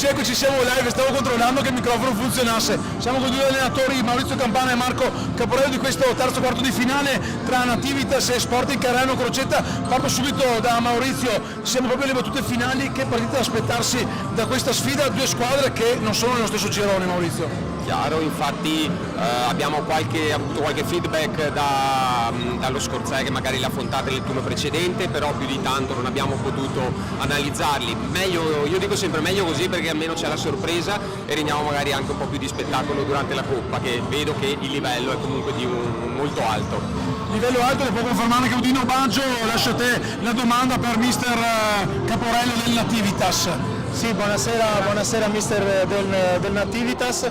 eccoci, siamo live, stavo controllando che il microfono funzionasse. Siamo con due allenatori, Maurizio Campana e Marco Caporello, di questo terzo quarto di finale tra Nativitas e Sporting Carrano Crocetta. Parto subito da Maurizio, siamo proprio alle battute finali, che partita da aspettarsi da questa sfida? Due squadre che non sono nello stesso girone, Maurizio. Chiaro, infatti abbiamo avuto qualche feedback dallo Scorzè che magari l'ha affrontata nel turno precedente, però più di tanto non abbiamo potuto analizzarli. Meglio, io dico sempre meglio così, perché almeno c'è la sorpresa e rendiamo magari anche un po' più di spettacolo durante la Coppa, che vedo che il livello è comunque molto alto. Livello alto, le può confermare che Udino Baggio. Lascio a te la domanda per mister Caporello del Nativitas. Sì, buonasera mister del Nativitas.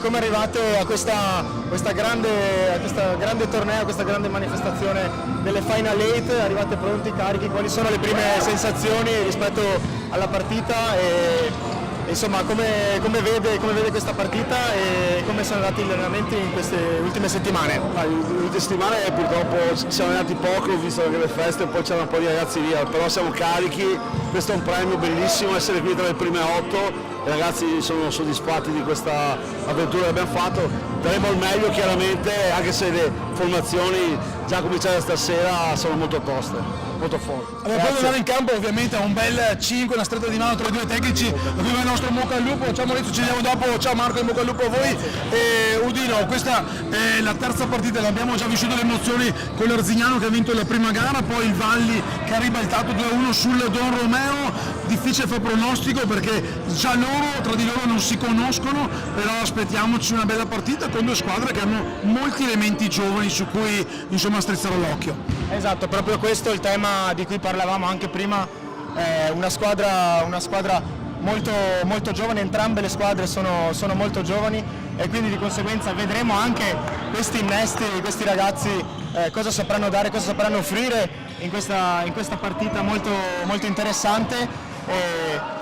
Come arrivate a questa grande torneo, a questa grande manifestazione delle Final 8? Arrivate pronti, carichi? Quali sono le prime sensazioni rispetto alla partita? Insomma, come vede questa partita e come sono andati gli allenamenti in queste ultime settimane? In ultime settimane purtroppo siamo allenati poco, visto che le feste, poi c'erano un po' di ragazzi via, però siamo carichi, questo è un premio bellissimo, essere qui tra le prime 8, i ragazzi sono soddisfatti di questa avventura che abbiamo fatto, daremo il meglio chiaramente, anche se le formazioni già cominciate stasera sono molto toste. Molto forte. Allora, poi andare in campo ovviamente a un bel 5, una stretta di mano tra i due tecnici, prima il nostro Bocca al Lupo. Ciao Maurizio, ci vediamo dopo, ciao Marco, in Bocca al Lupo a voi. Udino, questa è la terza partita, l'abbiamo già vissuto le emozioni con l'Arzignano che ha vinto la prima gara, poi il Valli che ha ribaltato 2-1 sul Don Romeo. Difficile fare pronostico perché già loro tra di loro non si conoscono, però aspettiamoci una bella partita con due squadre che hanno molti elementi giovani su cui insomma strizzare l'occhio. Esatto, proprio questo è il tema di cui parlavamo anche prima, una squadra molto giovane, entrambe le squadre sono molto giovani e quindi di conseguenza vedremo anche questi innesti, questi ragazzi cosa sapranno dare, cosa sapranno offrire in questa partita molto interessante.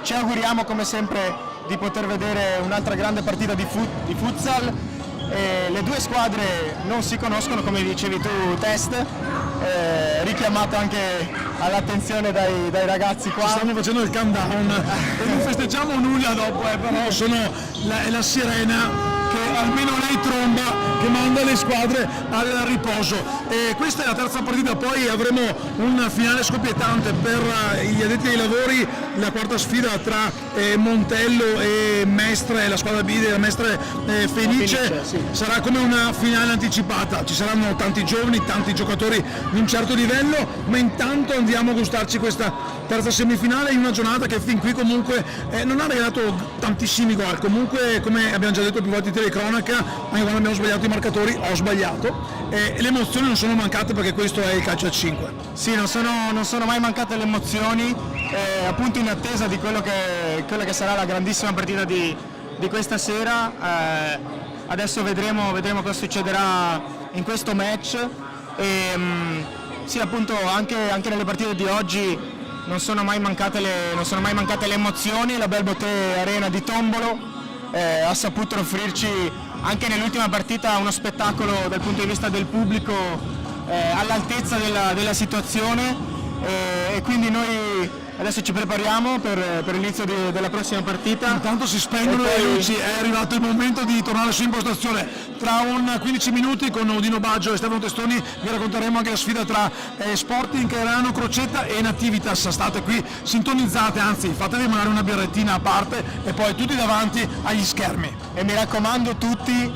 Ci auguriamo come sempre di poter vedere un'altra grande partita di futsal. Le due squadre non si conoscono, come dicevi tu, Test, richiamato anche all'attenzione dai ragazzi qua. Stanno facendo il countdown e non festeggiamo nulla dopo, però è la sirena che almeno lei tromba, che manda le squadre al riposo. E questa è la terza partita, poi avremo un finale scoppiettante per gli addetti ai lavori, la quarta sfida tra Montello e Mestre, la squadra B della Mestre Fenice. Sì. Sarà come una finale anticipata, ci saranno tanti giovani, tanti giocatori di un certo livello, ma intanto andiamo a gustarci questa terza semifinale in una giornata che fin qui comunque non ha regalato tantissimi gol. Comunque, come abbiamo già detto più volte in telecronaca, anche quando abbiamo sbagliato i marcatori ho sbagliato, e le emozioni non sono mancate perché questo è il calcio a 5. Sì, non sono mai mancate le emozioni, appunto in attesa di quella che sarà la grandissima partita di questa sera. Adesso vedremo cosa succederà in questo match. Sì, appunto anche nelle partite di oggi non sono mai mancate le emozioni. La Belbote Arena di Tombolo ha saputo offrirci anche nell'ultima partita uno spettacolo dal punto di vista del pubblico all'altezza della situazione, e quindi noi adesso ci prepariamo per l'inizio della prossima partita. Intanto si spengono le luci, è arrivato il momento di tornare su impostazione. Tra 15 minuti con Udino Baggio e Stefano Testoni vi racconteremo anche la sfida tra Sporting Carrano Crocetta e Nativitas. State qui sintonizzate, anzi fatevi magari una birrettina a parte e poi tutti davanti agli schermi. E mi raccomando tutti,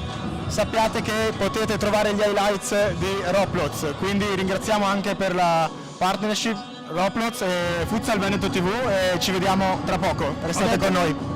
sappiate che potete trovare gli highlights di Roblox, quindi ringraziamo anche per la partnership Roblox e Futsal Veneto TV e ci vediamo tra poco, restate con noi.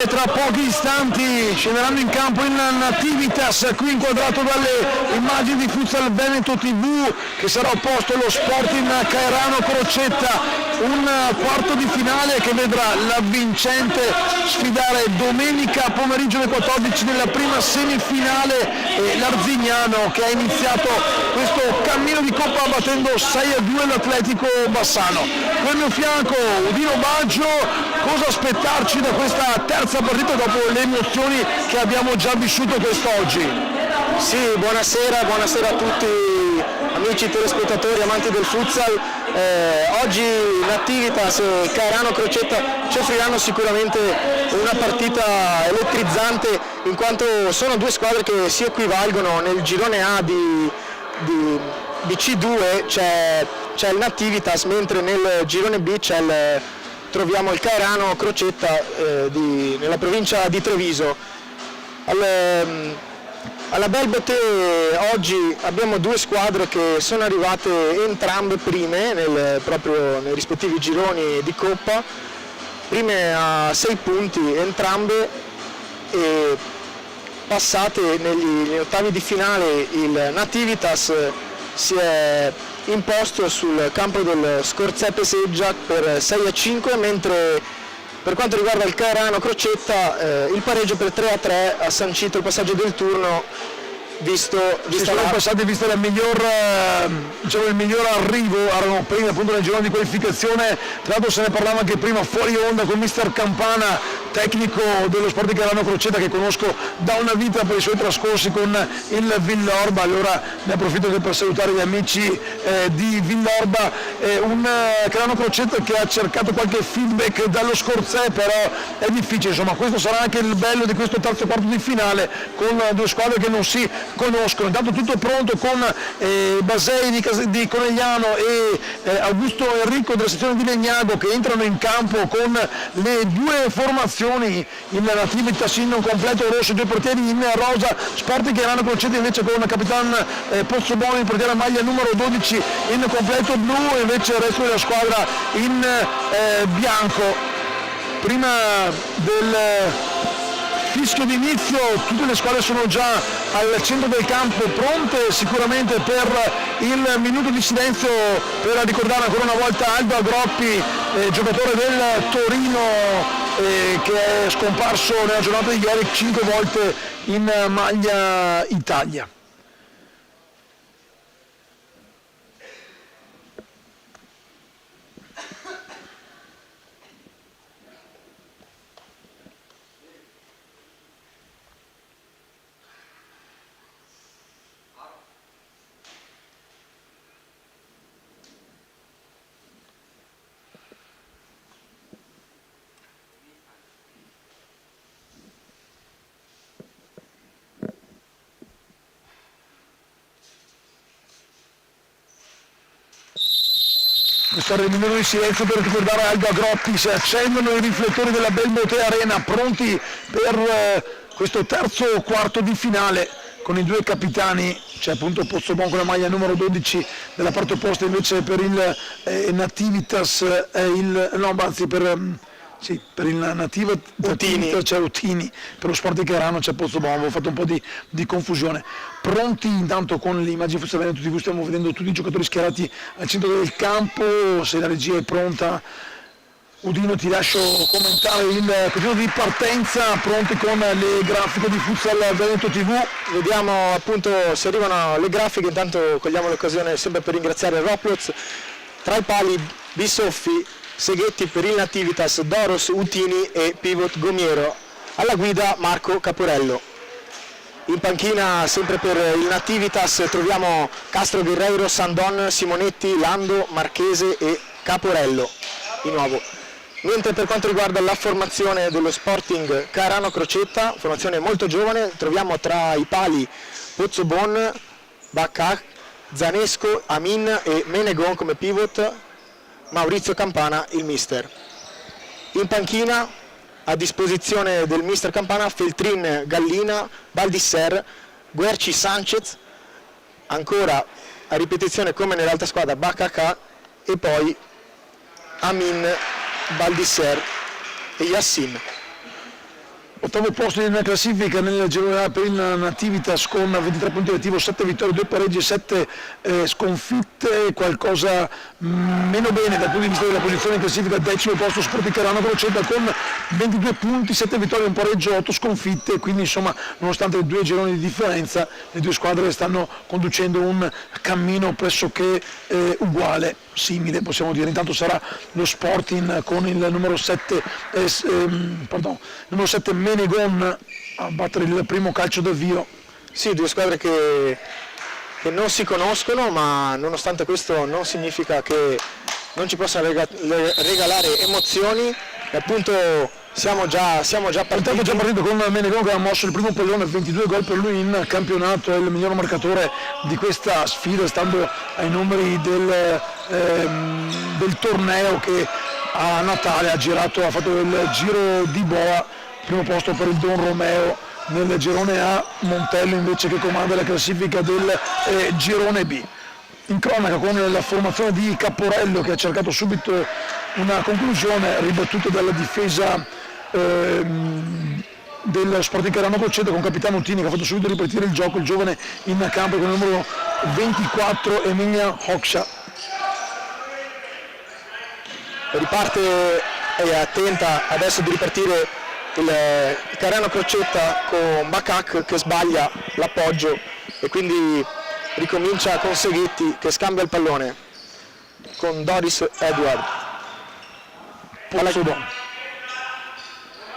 Tra pochi istanti scenderanno in campo in Nativitas, qui inquadrato dalle immagini di Futsal Veneto TV, che sarà opposto allo Sporting Caerano Crocetta, un quarto di finale che vedrà la vincente sfidare domenica pomeriggio alle 14 nella prima semifinale l'Arzignano, che ha iniziato questo cammino di coppa battendo 6-2 l'Atletico Bassano. Qui al mio fianco Udino Baggio, cosa aspettarci da questa terza partita dopo le emozioni che abbiamo già vissuto quest'oggi? Sì, buonasera a tutti amici telespettatori, amanti del futsal. Oggi Nativitas e Caerano Crocetta ci offriranno sicuramente una partita elettrizzante, in quanto sono due squadre che si equivalgono. Nel girone A di C2 c'è il Nativitas, mentre nel girone B troviamo il Caerano Crocetta nella provincia di Treviso. Alla Bel Beauté oggi abbiamo due squadre che sono arrivate entrambe prime proprio nei rispettivi gironi di Coppa, prime a 6 punti entrambe, e passate negli ottavi di finale il Nativitas si è imposto sul campo del Scorzepe Seggia per 6-5, mentre per quanto riguarda il Caerano Crocetta il pareggio per 3-3 ha sancito il passaggio del turno, vista il miglior arrivo, erano prima appunto nel girone di qualificazione. Tra l'altro se ne parlava anche prima fuori onda con mister Campana, tecnico dello Sporting Caerano Crocetta, che conosco da una vita per i suoi trascorsi con il Villorba. Allora ne approfitto per salutare gli amici di Villorba. Un Caerano Crocetta che ha cercato qualche feedback dallo Scorzè, però è difficile, insomma. Questo sarà anche il bello di questo terzo quarto di finale, con due squadre che non si conoscono. Intanto tutto pronto con Basei di Conegliano e Augusto Enrico della sezione di Legnago, che entrano in campo con le due formazioni, il Nativitas in completo rosso, due portieri in rosa, Sporting Caerano Crocetta invece con Capitan Pozzoboni, il portiere a maglia numero 12 in completo blu, e invece il resto della squadra in bianco. Prima del fischio d'inizio tutte le squadre sono già al centro del campo, pronte sicuramente per il minuto di silenzio per ricordare ancora una volta Aldo Agroppi, giocatore del Torino, che è scomparso nella giornata di ieri 5 volte in maglia Italia. Questo è il minuto di silenzio per ricordare Aldo Agroppi. Si accendono i riflettori della Bel Beauté Arena, pronti per questo terzo quarto di finale con i due capitani. C'è appunto Pozzobon con la maglia numero 12, della parte opposta invece per il Nativitas per il Nativitas c'è Utini, per lo Sporting Caerano c'è Pozzobon. Avevo fatto un po' di confusione. Pronti intanto con le immagini Futsal Veneto TV, stiamo vedendo tutti i giocatori schierati al centro del campo. Se la regia è pronta, Udino, ti lascio commentare il continuo di partenza, pronti con le grafiche di Futsal Veneto TV. Vediamo appunto se arrivano le grafiche. Intanto cogliamo l'occasione sempre per ringraziare Roploz. Tra i pali Bisoffi, Seghetti per il Nativitas, Doros, Utini e Pivot Gomiero. Alla guida Marco Caporello. In panchina sempre per il Nativitas troviamo Castro Guerreiro, Sandon, Simonetti, Lando, Marchese e Caporello di nuovo. Mentre per quanto riguarda la formazione dello Sporting Caerano Crocetta, formazione molto giovane, troviamo tra i pali Pozzobon, Baccac, Zanesco, Amin e Menegon come pivot, Maurizio Campana il mister. In panchina a disposizione del mister Campana Feltrin, Gallina, Baldisser, Guerci, Sanchez, ancora a ripetizione come nell'altra squadra Baccac e poi Amin, Baldisser e Yassin. Ottavo posto in classifica nel girone A per il Nativitas con 23 punti di attivo, 7 vittorie, 2 pareggi e 7 sconfitte, qualcosa meno bene dal punto di vista della posizione in classifica. Decimo posto Sporting Carano Crocetta con 22 punti, 7 vittorie, un pareggio, 8 sconfitte, quindi insomma nonostante 2 gironi di differenza le due squadre stanno conducendo un cammino pressoché uguale, simile possiamo dire. Intanto sarà lo Sporting con il numero 7 Menegon a battere il primo calcio d'avvio. Sì, due squadre che non si conoscono, ma nonostante questo non significa che non ci possano regalare emozioni, e appunto siamo già partiti. Intanto già partito con Menegon che ha mosso il primo pallone, 22 gol per lui in campionato, è il miglior marcatore di questa sfida, stando ai numeri del torneo, che a Natale ha fatto il giro di boa. Primo posto per il Don Romeo nel girone A, Montello invece che comanda la classifica del girone B. In cronaca con la formazione di Caporello, che ha cercato subito una conclusione, ribattuta dalla difesa del Sporting Carano Crocetta, con capitano Tini che ha fatto subito ripartire il gioco, il giovane in campo con il numero 24 Emilia Hoxha. Riparte e attenta adesso di ripartire il Carano Crocetta con Bacac che sbaglia l'appoggio e quindi ricomincia con Seghetti che scambia il pallone con Doris Edward.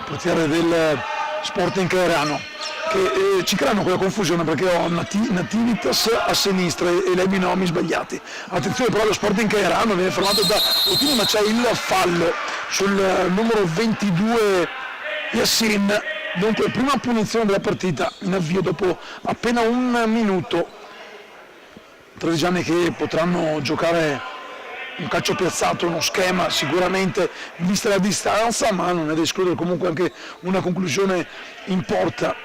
Portiere del Sporting Carano, che ci creano quella confusione perché ho Nativitas a sinistra e lei binomi sbagliati. Attenzione però, lo Sporting Carano viene fermato da Ottini, ma c'è il fallo sul numero 22 Yassin. Dunque prima punizione della partita in avvio dopo appena un minuto. Trevigiani che potranno giocare un calcio piazzato, uno schema sicuramente vista la distanza, ma non è da escludere comunque anche una conclusione in porta.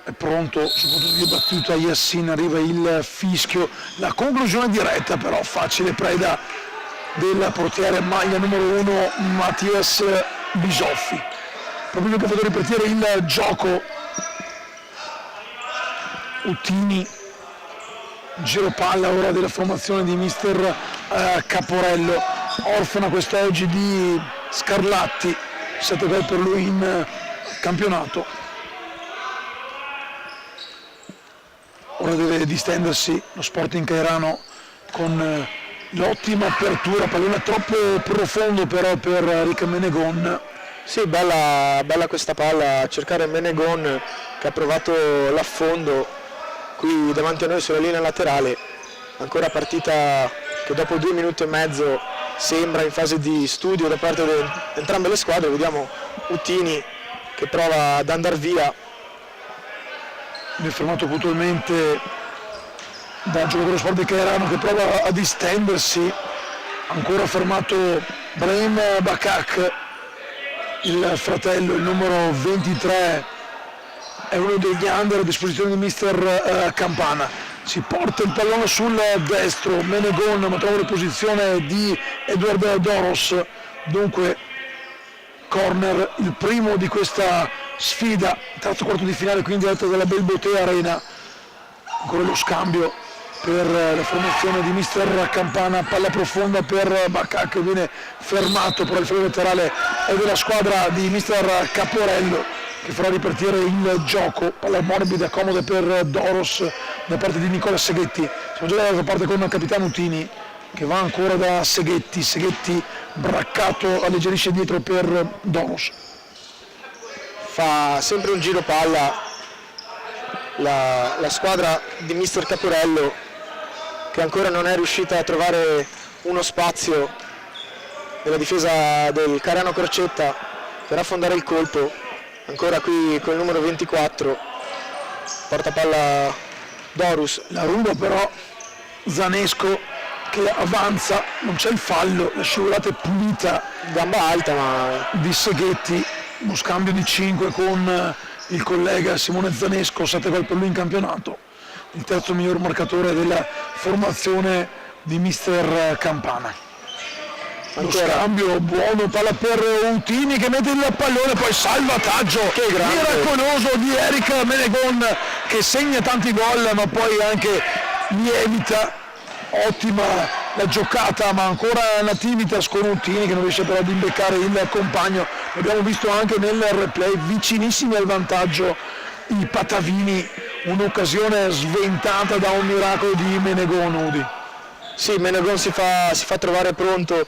È pronto sul punto di battuta Yassin, arriva il fischio, la conclusione diretta però facile, preda del portiere maglia numero 1 Mattias Bisoffi. Proprio che ha fatto ripartire il gioco. Uttini, giro palla ora della formazione di mister Caporello, orfana quest'oggi di Scarlatti, 7 gol per lui in campionato. Ora deve distendersi lo Sporting Cairano con l'ottima apertura, pallone troppo profondo però per Rick Menegon. Sì, bella questa palla, a cercare Menegon che ha provato l'affondo qui davanti a noi sulla linea laterale. Ancora partita che dopo 2 minuti e mezzo sembra in fase di studio da parte di entrambe le squadre. Vediamo Uttini che prova ad andare via. Viene fermato puntualmente da giocatore Sporting Cairano che prova a distendersi. Ancora fermato Brahim Bacac, il fratello, il numero 23, è uno degli under a disposizione di mister Campana. Si porta il pallone sul destro, Menegon, ma trova la posizione di Edward Doros. Dunque corner, il primo di questa sfida, terzo quarto di finale qui in diretta dalla Belbotea Arena. Ancora lo scambio per la formazione di mister Campana, palla profonda per Bacac che viene fermato, però il fallo laterale è della squadra di mister Caporello che farà ripartire il gioco. Palla morbida, comoda per Doros da parte di Nicola Seghetti. Siamo già dall'altra parte con il capitano Uttini che va ancora da Seghetti, Seghetti braccato, alleggerisce dietro per Doros. Fa sempre un giro palla la squadra di mister Caporello, che ancora non è riuscita a trovare uno spazio nella difesa del Carano Crocetta per affondare il colpo. Ancora qui col numero 24, porta palla Dorus. La ruba però Zanesco che avanza, non c'è il fallo, la scivolata è pulita, Gamba alta ma di Seghetti, uno scambio di 5 con il collega Simone Zanesco, 7 gol per lui in campionato, il terzo miglior marcatore della formazione di mister Campana. Lo scambio buono, palla per Utini che mette il pallone, poi salvataggio miracoloso di Eric Menegon che segna tanti gol ma poi anche lievita. Ottima la giocata, ma ancora Nativitas con Utini che non riesce però ad imbeccare il compagno. L'abbiamo visto anche nel replay, vicinissimi al vantaggio i patavini, un'occasione sventata da un miracolo di Menegon. Udi. Sì, Menegon si fa trovare pronto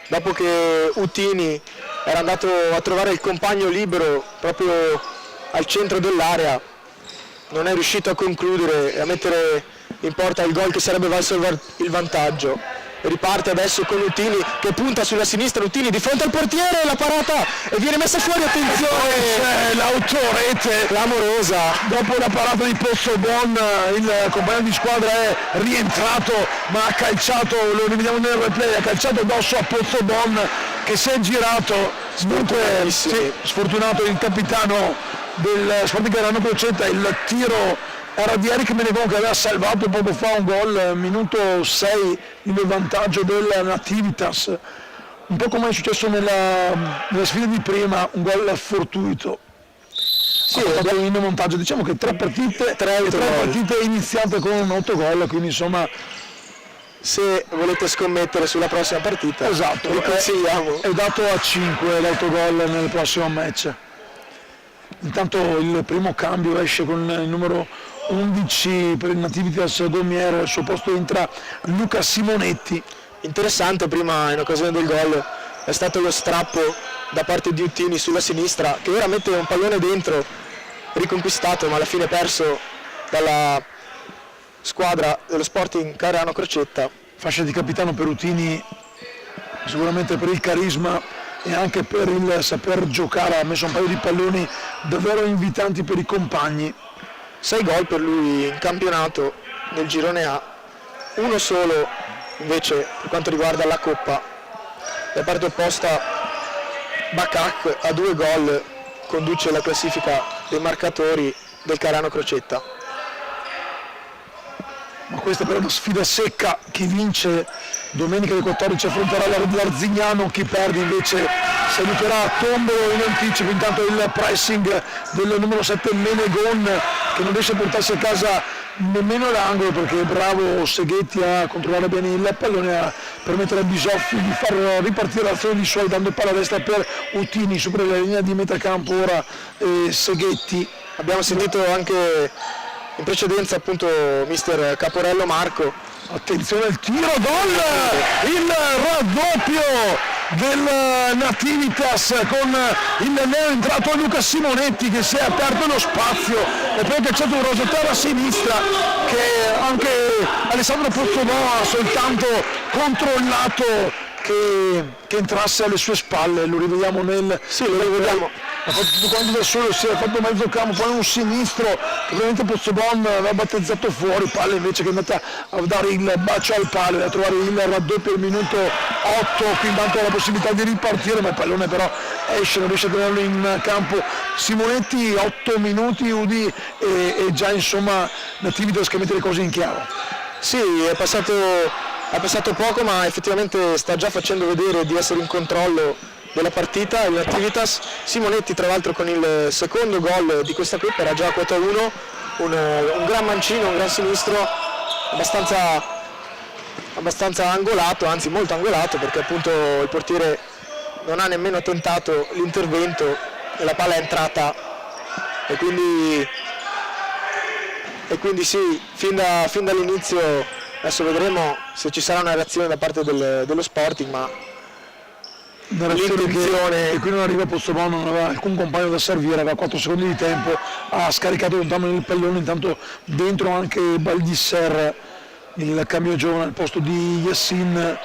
dopo che Utini era andato a trovare il compagno libero proprio al centro dell'area, non è riuscito a concludere e a mettere in porta il gol che sarebbe valso il vantaggio. Riparte adesso con Utini che punta sulla sinistra, Utini di fronte al portiere, la parata e viene messa fuori, attenzione! C'è l'autorete clamorosa. Dopo la parata di Pozzobon il compagno di squadra è rientrato ma ha calciato, lo rivediamo nel replay, ha calciato addosso a Pozzobon che si è girato. Dunque sì, sfortunato il capitano del Sporting Carano Crocetta, il tiro era di Eric Menegon che aveva salvato poco fa un gol, minuto 6 il vantaggio del Nativitas, un po' come è successo nella sfida di prima, un gol fortuito. Sì, in montaggio, diciamo che tre partite iniziate con un autogol, quindi insomma se volete scommettere sulla prossima partita, esatto, vi consigliamo. È dato a 5 l'autogol nel prossimo match. Intanto il primo cambio esce con il numero 11 per il Nativitas Domier, al suo posto entra Luca Simonetti. Interessante, prima in occasione del gol è stato lo strappo da parte di Utini sulla sinistra che ora mette un pallone dentro, riconquistato ma alla fine perso dalla squadra dello Sporting Carano Crocetta. Fascia di capitano per Utini, sicuramente per il carisma e anche per il saper giocare, ha messo un paio di palloni davvero invitanti per i compagni. 6 gol per lui in campionato nel girone A, uno solo invece per quanto riguarda la Coppa. Da parte opposta Bakak a 2 gol conduce la classifica dei marcatori del Carano Crocetta. Ma questa però è una sfida secca, chi vince domenica alle 14 affronterà l'Arzignano, chi perde invece saluterà a Tombolo in anticipo. Intanto il pressing del numero 7 Menegon che non riesce a portarsi a casa nemmeno l'angolo perché è bravo Seghetti a controllare bene il pallone, a permettere a Bisoffi di far ripartire l'azione di suoi dando palla a destra per Utini, supera la linea di metacampo ora Seghetti. Abbiamo sentito anche in precedenza appunto mister Caporello Marco. Attenzione al tiro, gol! Il raddoppio del Nativitas con il neo entrato Luca Simonetti che si è aperto lo spazio e poi ha calciato un rosaterra a sinistra che anche Alessandro Pozzobon ha soltanto controllato che entrasse alle sue spalle. Lo rivediamo nel... Sì, lo rivediamo. Ha fatto tutto quanto da solo, si è fatto mezzo campo, poi un sinistro che probabilmente Pozzobon aveva battezzato fuori, palla invece che è andata a dare il bacio al palo e a trovare il raddoppio al minuto 8, qui intanto ha la possibilità di ripartire, ma il pallone però esce, non riesce a tenerlo in campo. Simonetti 8 minuti Udi e già insomma Nativitas che mette le cose in chiaro. Sì, è passato poco ma effettivamente sta già facendo vedere di essere in controllo della partita il Nativitas. Simonetti tra l'altro con il secondo gol di questa Coppa era già a quota 1, un gran mancino, un gran sinistro abbastanza angolato, anzi molto angolato perché appunto il portiere non ha nemmeno tentato l'intervento e la palla è entrata e quindi sì, fin dall'inizio adesso vedremo se ci sarà una reazione da parte dello Sporting, ma l'intenzione che qui non arriva Pozzobon, non aveva alcun compagno da servire, aveva 4 secondi di tempo, ha scaricato lontano il pallone, intanto dentro anche Baldisser, il cambio giovane al posto di Yassin,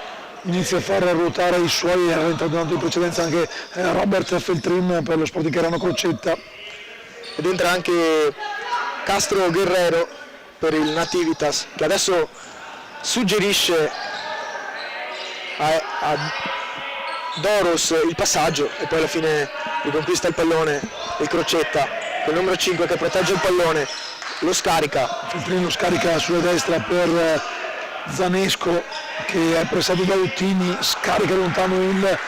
inizia a far ruotare i suoi, era entrato in precedenza anche Robert Feltrin per lo Sporting Carano Crocetta ed entra anche Castro Guerrero per il Nativitas che adesso suggerisce a Doros il passaggio e poi alla fine riconquista il pallone il Crocetta con il numero 5 che protegge il pallone, lo scarica. Feltrin lo scarica sulla destra per Zanesco che è pressato da Ottini, scarica lontano il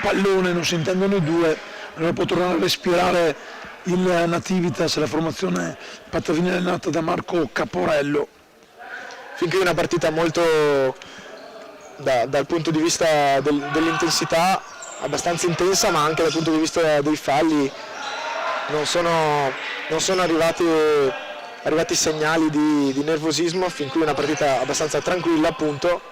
pallone, non si intendono i due, allora può tornare a respirare il Nativitas, la formazione Pattavini allenata da Marco Caporello. Fin qui una partita molto dal punto di vista dell'intensità abbastanza intensa, ma anche dal punto di vista dei falli non sono arrivati segnali di nervosismo. Fin qui una partita abbastanza tranquilla, appunto.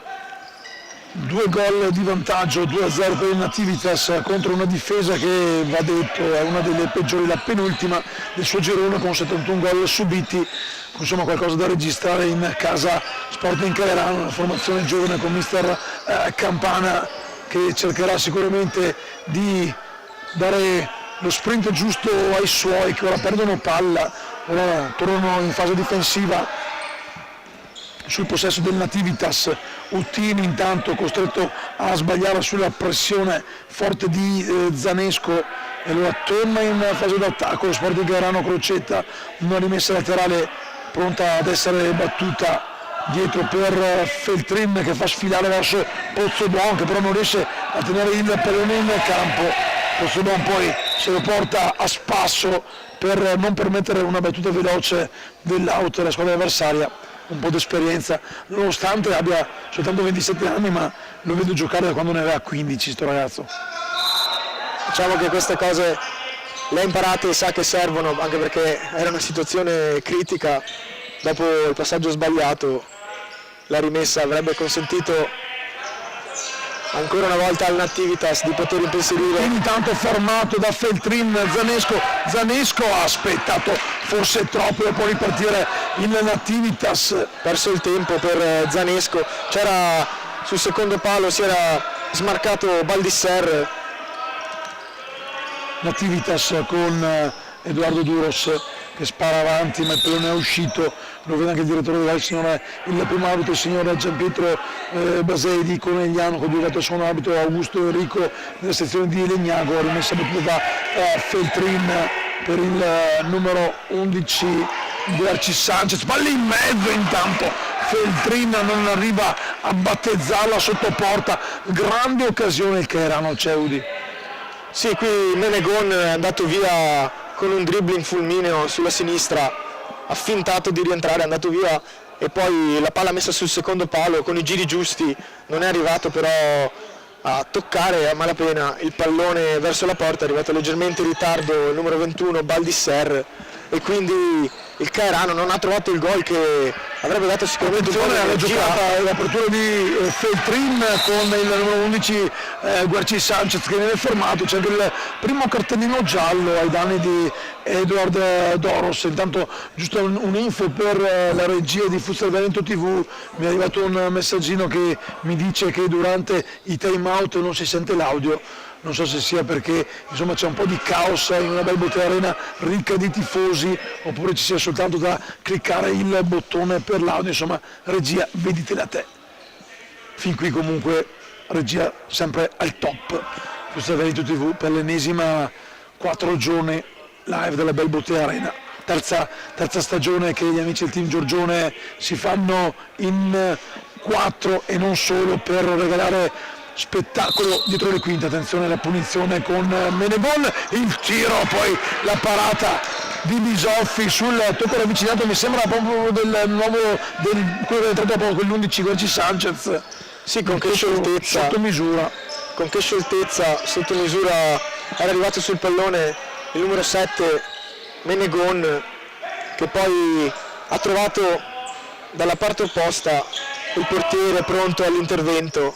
2 gol di vantaggio, 2-0 per il Nativitas contro una difesa che, va detto, è una delle peggiori, la penultima del suo girone, con 71 gol subiti. Insomma, qualcosa da registrare in casa Sporting Calerano, una formazione giovane con mister Campana che cercherà sicuramente di dare lo sprint giusto ai suoi, che ora perdono palla, ora tornano in fase difensiva sul possesso del Nativitas. Uttini intanto costretto a sbagliare sulla pressione forte di Zanesco, e allora torna in fase d'attacco lo Sporting Calerano. Crocetta, una rimessa laterale pronta ad essere battuta dietro per Feltrin, che fa sfilare verso Pozzobon, che però non riesce a tenere il pallone in campo. Pozzobon poi se lo porta a spasso per non permettere una battuta veloce dell'out della squadra avversaria. Un po' di esperienza, nonostante abbia soltanto 27 anni, ma lo vedo giocare da quando ne aveva 15 sto ragazzo. Diciamo che queste cose le ha imparate e sa che servono, anche perché era una situazione critica. Dopo il passaggio sbagliato la rimessa avrebbe consentito ancora una volta al Nativitas di poter impensierire. Intanto fermato da Feltrin, Zanesco ha aspettato forse troppo e può ripartire il Nativitas. Perso il tempo per Zanesco, c'era sul secondo palo, si era smarcato Baldisser. Nativitas con Edoardo Duros che spara avanti, ma il pallone è uscito, lo vede anche il direttore della il primo arbitro, il signor Gianpietro Basei Conegliano, con il secondo arbitro Augusto Enrico nella sezione di Legnago. Rimessa battuta da Feltrin per il numero 11 Guerci Sanchez, palla in mezzo, intanto Feltrin non arriva a battezzarla sotto porta. Grande occasione il Caerano, Ceudi. Sì, qui Menegon è andato via con un dribbling fulmineo sulla sinistra, ha fintato di rientrare, è andato via, e poi la palla messa sul secondo palo con i giri giusti, non è arrivato però a toccare a malapena il pallone verso la porta. È arrivato leggermente in ritardo il numero 21 Baldisser, e quindi il Caerano non ha trovato il gol che avrebbe dato sicuramente un po' di alla giocata, l'apertura di Feltrin con il numero 11 Guerci Sanchez che viene fermato. C'è anche il primo cartellino giallo ai danni di Edward Doros. Intanto giusto un'info per la regia di Futsal Veneto TV, mi è arrivato un messaggino che mi dice che durante i time out non si sente l'audio. Non so se sia perché insomma c'è un po' di caos in una Bell Bottega Arena ricca di tifosi, oppure ci sia soltanto da cliccare il bottone per l'audio. Insomma, regia, veditela te. Fin qui comunque regia sempre al top. Questo è Veneto TV per l'ennesima 4 giorni live della Bell Bottega Arena. Terza stagione che gli amici del team Giorgione si fanno in 4 e non solo, per regalare spettacolo dietro le quinte. Attenzione alla punizione con Menegon, il tiro, poi la parata di Bisoffi sul tocco ravvicinato, mi sembra proprio del nuovo quello che è entrato dopo con l'11 Guerci Sanchez. Sì, con che scioltezza, sotto misura era arrivato sul pallone il numero 7 Menegon, che poi ha trovato dalla parte opposta il portiere pronto all'intervento.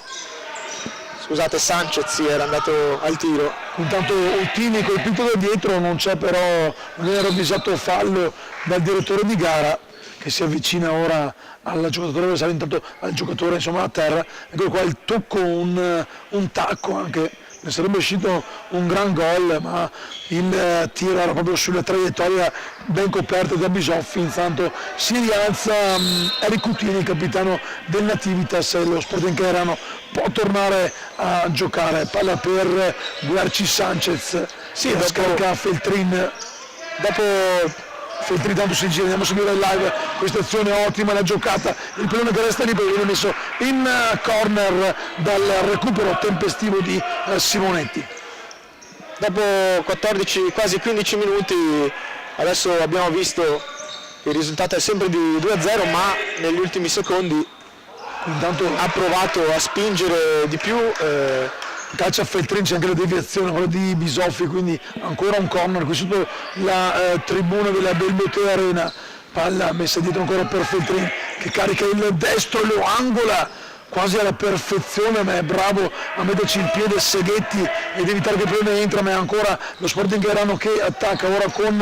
Scusate, Sanchez sì, era andato al tiro. Intanto Ottini colpito da dietro, non c'è però, non era avvisato fallo dal direttore di gara, che si avvicina ora al giocatore avversario, intanto al giocatore insomma a terra. Ecco qua il tocco, un tacco anche, ne sarebbe uscito un gran gol, ma il tiro era proprio sulla traiettoria ben coperta da Bisoffi. Intanto si rialza Eric Uttini, capitano del Nativitas, e lo Sporting Caerano può tornare a giocare. Palla per Guerci Sanchez, sì, scarica Feltrin. Dopo Feltrin tanto si gira, andiamo a seguire il live, questa azione ottima, la giocata, il pallone che resta lì poi viene messo in corner dal recupero tempestivo di Simonetti. Dopo 14, quasi 15 minuti, adesso abbiamo visto il risultato è sempre di 2-0, ma negli ultimi secondi Intanto ha provato a spingere di più. Calcia a Feltrin, c'è anche la deviazione, quella di Bisoffi, quindi ancora un corner qui sotto la tribuna della Belmotè Arena, palla messa dietro ancora per Feltrin che carica il destro, lo angola quasi alla perfezione, ma è bravo a metterci il piede Seghetti ed evitare che il pallone entra, ma è ancora lo Sporting Erano che attacca ora con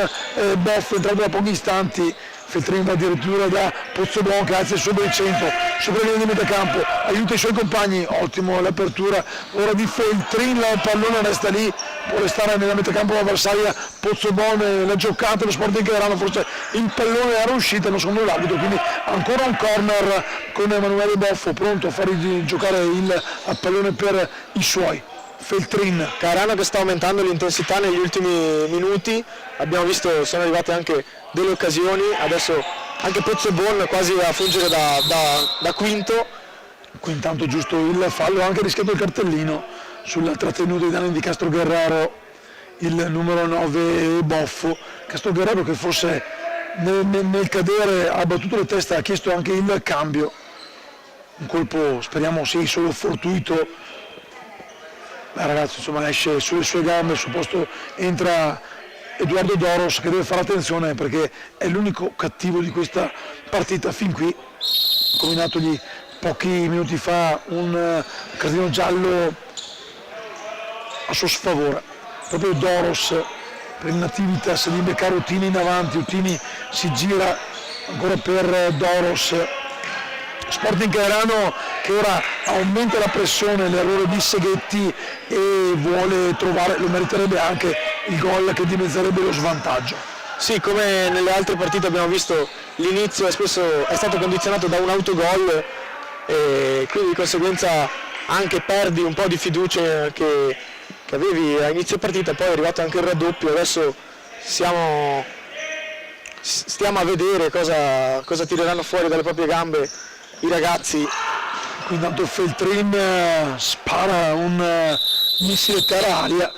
Boff, entrato da pochi istanti. Feltrin va addirittura da Pozzobon che alza il suo baricentro, sopra il linea di metacampo, aiuta i suoi compagni, ottimo l'apertura ora di Feltrin, il pallone resta lì, può restare nella metacampo avversaria Pozzobon, la giocata, lo Sporting Erano, forse il pallone era uscito, non secondo l'arbitro, quindi ancora un corner con Emanuele Boffo pronto a far giocare il pallone per i suoi. Feltrin. Cairano che sta aumentando l'intensità negli ultimi minuti, abbiamo visto sono arrivate anche delle occasioni, adesso anche Pozzobon quasi a fungere da quinto. Qui intanto giusto il fallo, ha anche rischiato il cartellino sulla trattenuta di danni di Castro Guerrero, il numero 9 Boffo. Castro Guerrero che forse nel cadere ha battuto la testa, ha chiesto anche il cambio, un colpo speriamo sì solo fortuito. Beh, ragazzi, insomma, esce sulle sue gambe, al suo posto entra Edoardo Doros che deve fare attenzione perché è l'unico cattivo di questa partita fin qui, combinatogli pochi minuti fa un cartellino giallo a suo sfavore, proprio Doros per il Nativitas di beccare Uttini in avanti, Uttini si gira ancora per Doros. Sporting Erano che ora aumenta la pressione, l'errore di Seghetti e vuole trovare, lo meriterebbe anche il gol che dimezzerebbe lo svantaggio. Sì, come nelle altre partite abbiamo visto l'inizio spesso è stato condizionato da un autogol e quindi di conseguenza anche perdi un po' di fiducia che avevi a inizio partita, poi è arrivato anche il raddoppio, adesso stiamo a vedere cosa tireranno fuori dalle proprie gambe i ragazzi. Qui intanto Feltrin spara un missile terra-aria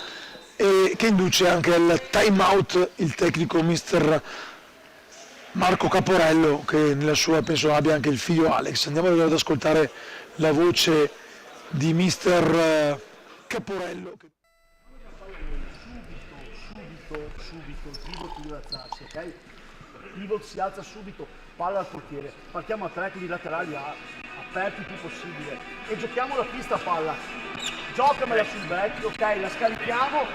che induce anche al time out il tecnico mister Marco Caporello che nella sua penso abbia anche il figlio Alex. Andiamo ad ascoltare la voce di mister Caporello. Subito, il pivot deve alzarsi, ok? Il pivot si alza subito, palla al portiere, partiamo a 3 con i laterali aperti il più possibile e giochiamo la pista a palla, giocamela sul back, ok, la scarichiamo.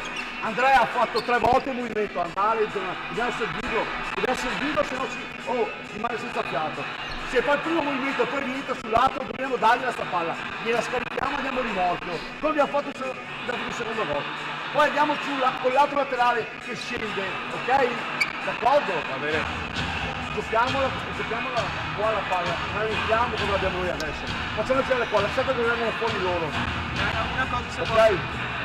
Andrea ha fatto 3 volte il movimento, andare, dobbiamo servirlo, se no rimane senza fiato. Se fa il primo movimento e poi rientra sull'altro dobbiamo dargli la sta palla, gliela scarichiamo e andiamo rimorchio, come abbiamo fatto la seconda volta. Poi andiamo con l'altro laterale che scende, ok? D'accordo? Va bene. Giochiamola qua la palla, analizziamo come l'abbiamo noi adesso. Facciamo girare qua, lasciate che vengono fuori loro. Una cosa secondo Ok?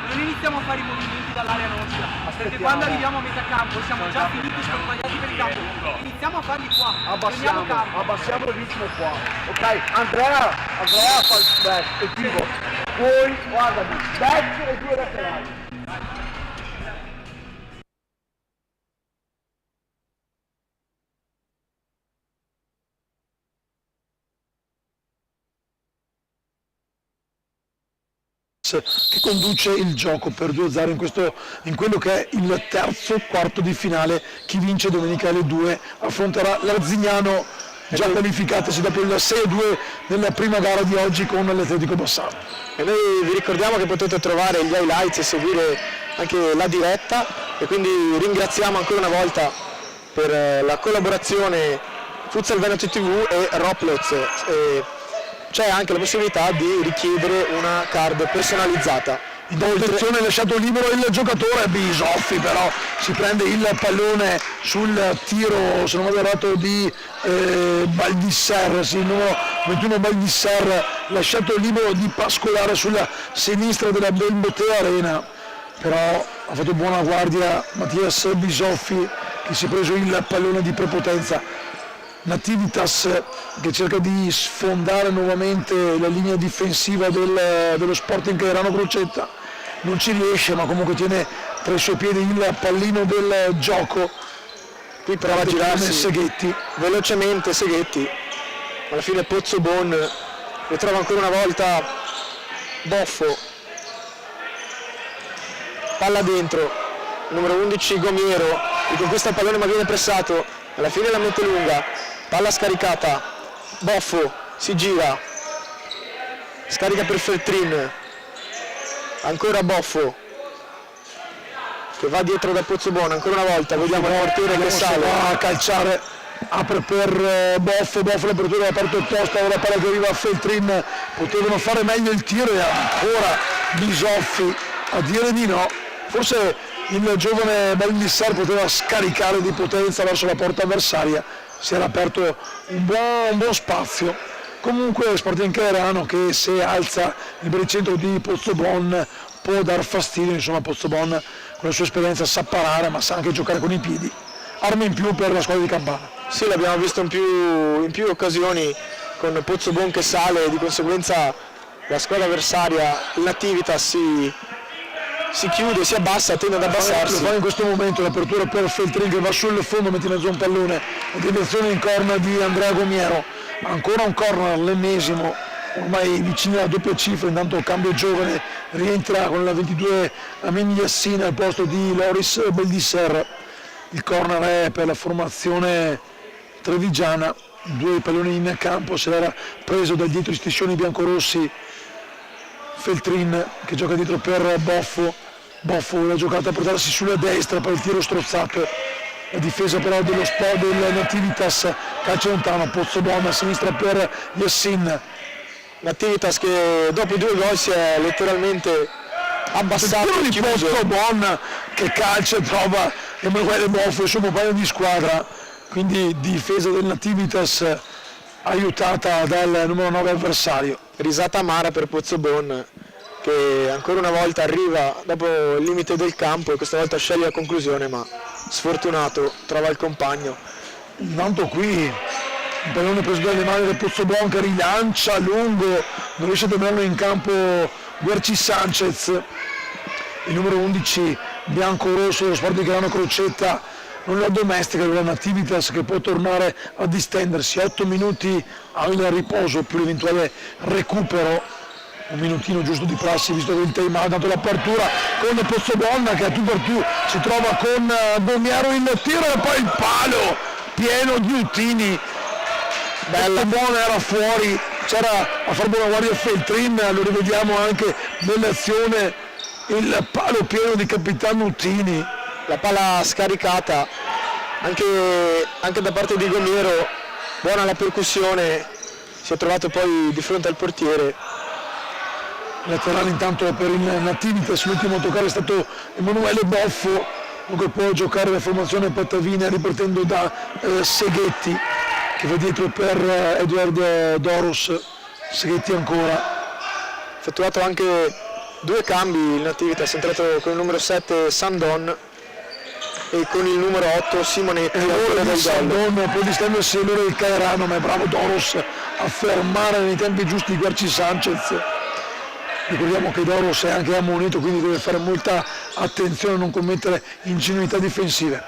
non iniziamo a fare i movimenti dall'area nostra, perché Aspettiamo. quando arriviamo a metà campo siamo già finiti sbagliati per il campo. Iniziamo a farli qua, prendiamo campo. Abbassiamo il ritmo qua. Ok, Andrea fa il back, il pivot. Poi guardami, back e 2 laterali. Che conduce il gioco per 2-0 in quello che è il terzo quarto di finale. Chi vince domenica alle 2 affronterà l'Arzignano, già qualificatasi dopo il 6-2 nella prima gara di oggi con l'Atletico Bassano. E noi vi ricordiamo che potete trovare gli highlights e seguire anche la diretta e quindi ringraziamo ancora una volta per la collaborazione Futsal Veneto TV e Roplez. C'è anche la possibilità di richiedere una card personalizzata. In posizione lasciato libero il giocatore Bisoffi, però si prende il pallone sul tiro, se non vado errato, di Baldisser, sì, il numero 21 Baldisser, lasciato libero di pascolare sulla sinistra della Belmotè Arena, però ha fatto buona guardia Mattias Bisoffi che si è preso il pallone di prepotenza. Nativitas che cerca di sfondare nuovamente la linea difensiva dello Sporting Cairano Crocetta, non ci riesce, ma comunque tiene tra i suoi piedi il pallino del gioco. Qui prova a girarsi Seghetti, velocemente Seghetti, alla fine Pozzobon ritrova ancora una volta Boffo, palla dentro, numero 11 Gomiero, riconquista il pallone ma viene pressato, alla fine la mette lunga, palla scaricata, Boffo si gira, scarica per Feltrin, ancora Boffo che va dietro da Pozzobon, ancora una volta vediamo il portiere che sale a calciare, apre per Boffo, l'apertura è aperto tosta, ora palla che arriva a Feltrin, potevano fare meglio il tiro e ancora Bisoffi a dire di no. Forse il giovane Bellissar poteva scaricare di potenza verso la porta avversaria, si era aperto un buon spazio. Comunque Sporting Cairano che se alza il baricentro di Pozzobon può dar fastidio, insomma Pozzobon con la sua esperienza sa parare ma sa anche giocare con i piedi, armi in più per la squadra di Campana. Sì, l'abbiamo visto in più occasioni con Pozzobon che sale, di conseguenza la squadra avversaria, il Nativitas si chiude, si abbassa, tende ad abbassarsi. In questo momento l'apertura per Feltrin che va sul fondo, mette in mezzo un pallone, la direzione in corner di Andrea Gomiero, ancora un corner, l'ennesimo, ormai vicino alla doppia cifra, intanto cambio giovane, rientra con la 22 Amin Yassin al posto di Loris Beldisser. Il corner è per la formazione trevigiana, 2 palloni in campo, se l'era preso da dietro i striscioni biancorossi Feltrin che gioca dietro per Boffo la giocata a portarsi sulla destra per il tiro strozzato, la difesa però del Nativitas, calcio lontano, Pozzobon a sinistra per Yassin. Nativitas che dopo 2 gol si è letteralmente abbassato di chiuso. Pozzobon che calcia e trova Emanuele Boffo, il suo compagno di squadra, quindi difesa del Nativitas aiutata dal numero 9 avversario. Risata amara per Pozzobon che ancora una volta arriva dopo il limite del campo e questa volta sceglie la conclusione, ma sfortunato trova il compagno. Intanto qui un pallone preso dalle mani del Pozzobon che rilancia lungo, non riesce a tenerlo in campo Guerci Sanchez, il numero 11 bianco-rosso dello Sporting Cairano Crocetta non la domestica, è una Nativitas che può tornare a distendersi. 8 minuti al riposo più l'eventuale recupero, un minutino giusto di prassi visto che il time ha dato l'apertura con Pozzobon che a tu per tu si trova con Gomiero, il tiro e poi il palo pieno di Uttini. Pozzobon era fuori, c'era a far buona guardia Feltrin, lo rivediamo anche nell'azione, il palo pieno di capitano Uttini. La palla scaricata anche da parte di Gomiero, buona la percussione, si è trovato poi di fronte al portiere. Laterale intanto per il Nativitas, l'ultimo a toccare è stato Emanuele Boffo, che può giocare la formazione Pattavina ripartendo da Seghetti che va dietro per Edward Doros. Seghetti ancora. Effettuato anche 2 cambi, il Nativitas è entrato con il numero 7 Sandon e con il numero 8 Simonetti. L'ora di Sandon può distendersi l'ora del Cairano, ma è bravo Doros a fermare nei tempi giusti Guerci Sanchez. Ricordiamo che Doros è anche ammonito, quindi deve fare molta attenzione a non commettere ingenuità difensive.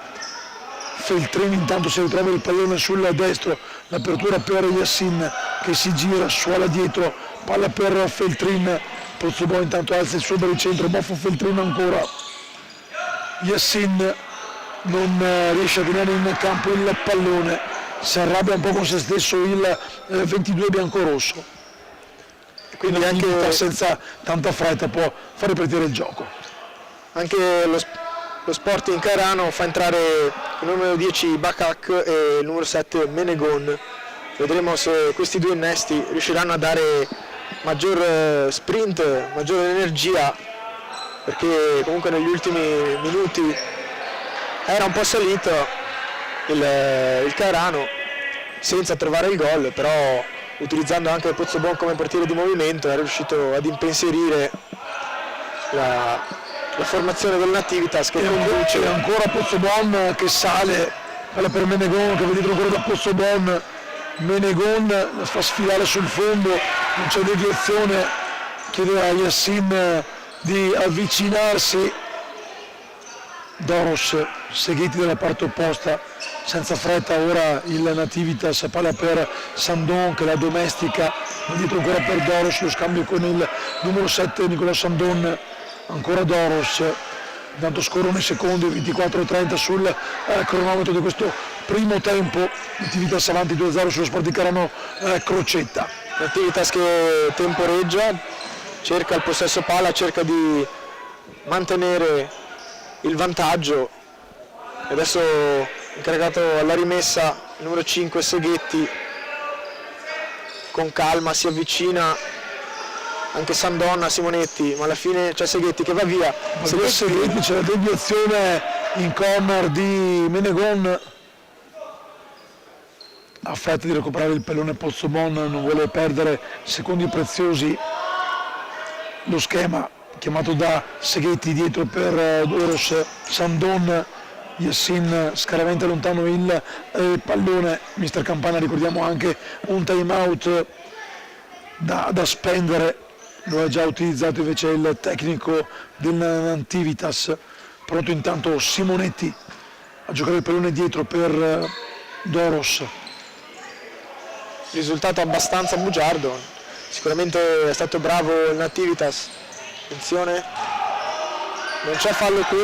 Feltrin intanto si ritrova il pallone sul destro, l'apertura per Yassin che si gira, suola dietro, palla per Feltrin, Pozzobon intanto alza il suo baricentro, Boffo Feltrin ancora, Yassin non riesce a tenere in campo il pallone, si arrabbia un po' con se stesso il 22 biancorosso. Quindi anche senza tanta fretta può far ripartire il gioco. Anche lo Sporting Cairano fa entrare il numero 10 Bakak e il numero 7 Menegon. Vedremo se questi 2 innesti riusciranno a dare maggior sprint, maggiore energia, perché comunque negli ultimi minuti era un po' salito il Cairano senza trovare il gol, però utilizzando anche Pozzobon come portiere di movimento è riuscito ad impensierire la formazione del Nativitas che conduce. E ancora Pozzobon che sale, palla per Menegon che vede dietro ancora da Pozzobon, Menegon la fa sfilare sul fondo, non c'è deviazione, chiede a Yassin di avvicinarsi, Doros, Seghetti dalla parte opposta, senza fretta ora il Nativitas, palla per Sandon che la domestica, dietro ancora per Doros, lo scambio con il numero 7 Nicola Sandon, ancora Doros, intanto scorrono i secondi, 24:30 sul cronometro di questo primo tempo, Nativitas avanti 2-0 sullo Sport di Carano Crocetta. Nativitas che temporeggia, cerca il possesso palla, cerca di mantenere il vantaggio, e adesso incaricato alla rimessa il numero 5 Seghetti, con calma si avvicina anche Sandonna, Simonetti, ma alla fine c'è Seghetti che va via. Seghetti c'è la deviazione in corner di Menegon, ha fretta di recuperare il pallone Pozzobon, non vuole perdere secondi preziosi, lo schema chiamato da Seghetti dietro per Doros, Sandon, Yassin scaraventa lontano il pallone, mister Campana ricordiamo anche un time out da spendere, lo ha già utilizzato invece il tecnico del Nativitas, pronto intanto Simonetti a giocare il pallone dietro per Doros. Risultato abbastanza bugiardo, sicuramente è stato bravo il Nativitas. Attenzione, non c'è fallo qui,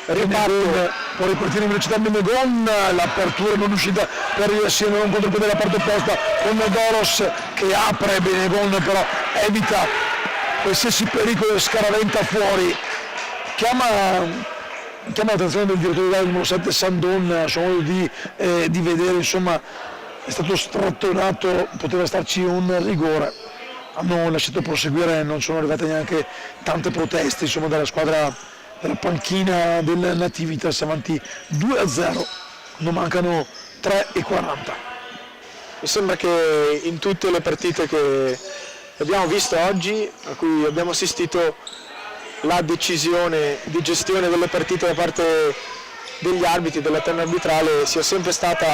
Menegon può ripartire in velocità Menegon, l'apertura non uscita per Yassin, un contropiede dalla parte opposta con Doros che apre, Menegon però evita qualsiasi pericolo e scaraventa fuori, chiama l'attenzione del direttore del numero 7 Sandon a suo modo di vedere, insomma è stato strattonato, poteva starci un rigore. Hanno lasciato proseguire, non sono arrivate neanche tante proteste insomma dalla squadra della panchina del Nativitas, avanti 2-0, non mancano 3:40. Mi sembra che in tutte le partite che abbiamo visto oggi, a cui abbiamo assistito, la decisione di gestione delle partite da parte degli arbitri, della terna arbitrale, sia sempre stata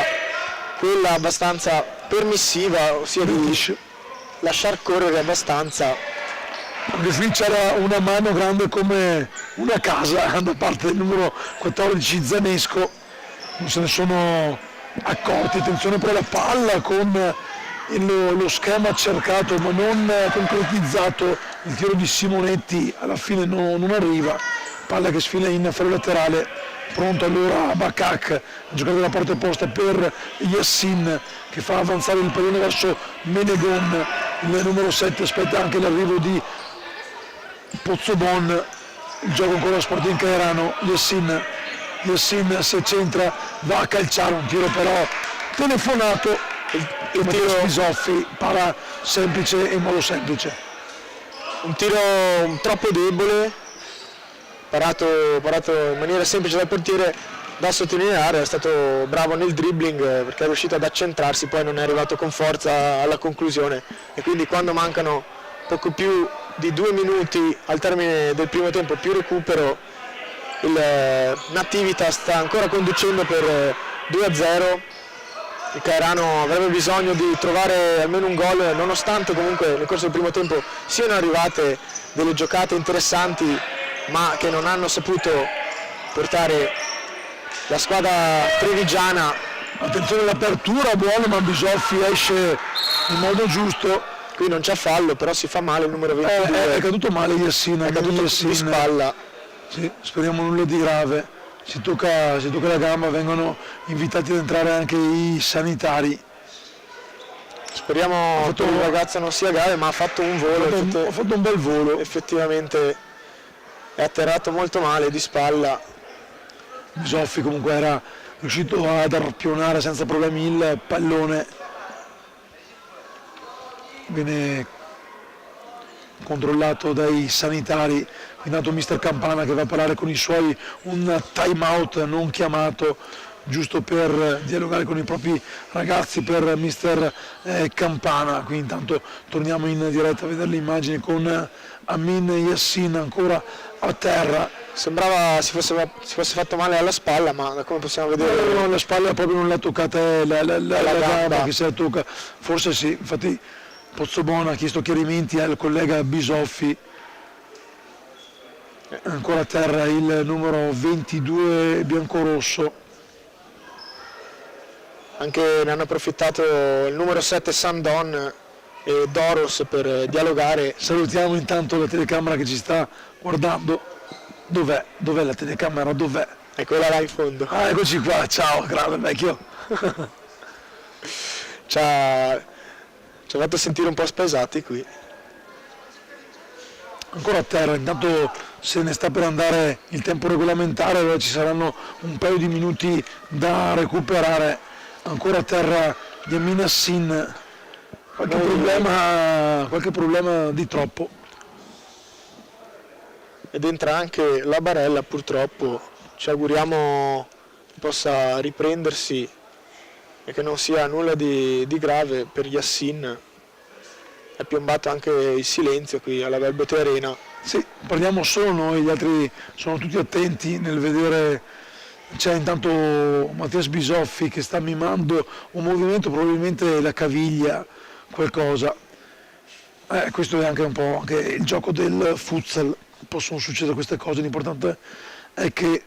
quella abbastanza permissiva, ossia di lasciar correre abbastanza. Anche lì c'era una mano grande come una casa da parte del numero 14 Zanesco, non se ne sono accorti, attenzione per la palla con lo schema cercato ma non concretizzato, il tiro di Simonetti alla fine non arriva, palla che sfila in ferro laterale, pronto allora Bakak a giocare dalla parte opposta per Yassin che fa avanzare il pallone verso Menegon, il numero 7 aspetta anche l'arrivo di Pozzobon, il gioco ancora Sporting Cairano, Yassin si centra, va a calciare un tiro però telefonato, il tiro di Zoffi, para semplice in modo semplice. Un tiro troppo debole, parato in maniera semplice dal portiere, da sottolineare, è stato bravo nel dribbling perché è riuscito ad accentrarsi, poi non è arrivato con forza alla conclusione e quindi quando mancano poco più di 2 minuti al termine del primo tempo più recupero, il Nativitas sta ancora conducendo per 2-0, il Cairano avrebbe bisogno di trovare almeno un gol, nonostante comunque nel corso del primo tempo siano arrivate delle giocate interessanti ma che non hanno saputo portare la squadra trevigiana. Attenzione all'apertura, buona, ma Bisoffi esce in modo giusto. Qui non c'è fallo, però si fa male il numero 22. È caduto male Yassin, è caduto di spalla. Sì, speriamo nulla di grave. Si tocca la gamba, vengono invitati ad entrare anche i sanitari. Speriamo che il ragazzo non sia grave, ma ha fatto un volo. Ha fatto un bel volo. Effettivamente è atterrato molto male di spalla. Bisoffi comunque era riuscito ad arpionare senza problemi il pallone, viene controllato dai sanitari, intanto mister Campana che va a parlare con i suoi, un time out non chiamato giusto per dialogare con i propri ragazzi, per mister Campana. Qui intanto torniamo in diretta a vedere le immagini con Amin Yassin ancora a terra. Sembrava si fosse fatto male alla spalla, ma da come possiamo vedere... No, la spalla proprio non l'ha toccata, la gamba che se la tocca, forse sì, infatti Pozzobon ha chiesto chiarimenti al collega Bisoffi. Ancora a terra il numero 22 biancorosso. Anche ne hanno approfittato il numero 7 Sandon e Doros per dialogare. Salutiamo intanto la telecamera che ci sta guardando. Dov'è? Dov'è la telecamera? Dov'è? È quella là in fondo. Ah, eccoci qua, ciao, grande vecchio. Ci ha fatto sentire un po' spesati qui. Ancora a terra, intanto se ne sta per andare il tempo regolamentare, allora ci saranno un paio di minuti da recuperare. Ancora a terra Yamin Yassin, qualche problema di troppo. Ed entra anche la Barella, purtroppo. Ci auguriamo che possa riprendersi e che non sia nulla di grave per Yassin. È piombato anche il silenzio qui alla Belbote Arena. Sì, parliamo solo noi, gli altri sono tutti attenti nel vedere. C'è intanto Mattias Bisoffi che sta mimando un movimento, probabilmente la caviglia, qualcosa. Questo è anche un po' anche il gioco del futsal, possono succedere queste cose, l'importante è che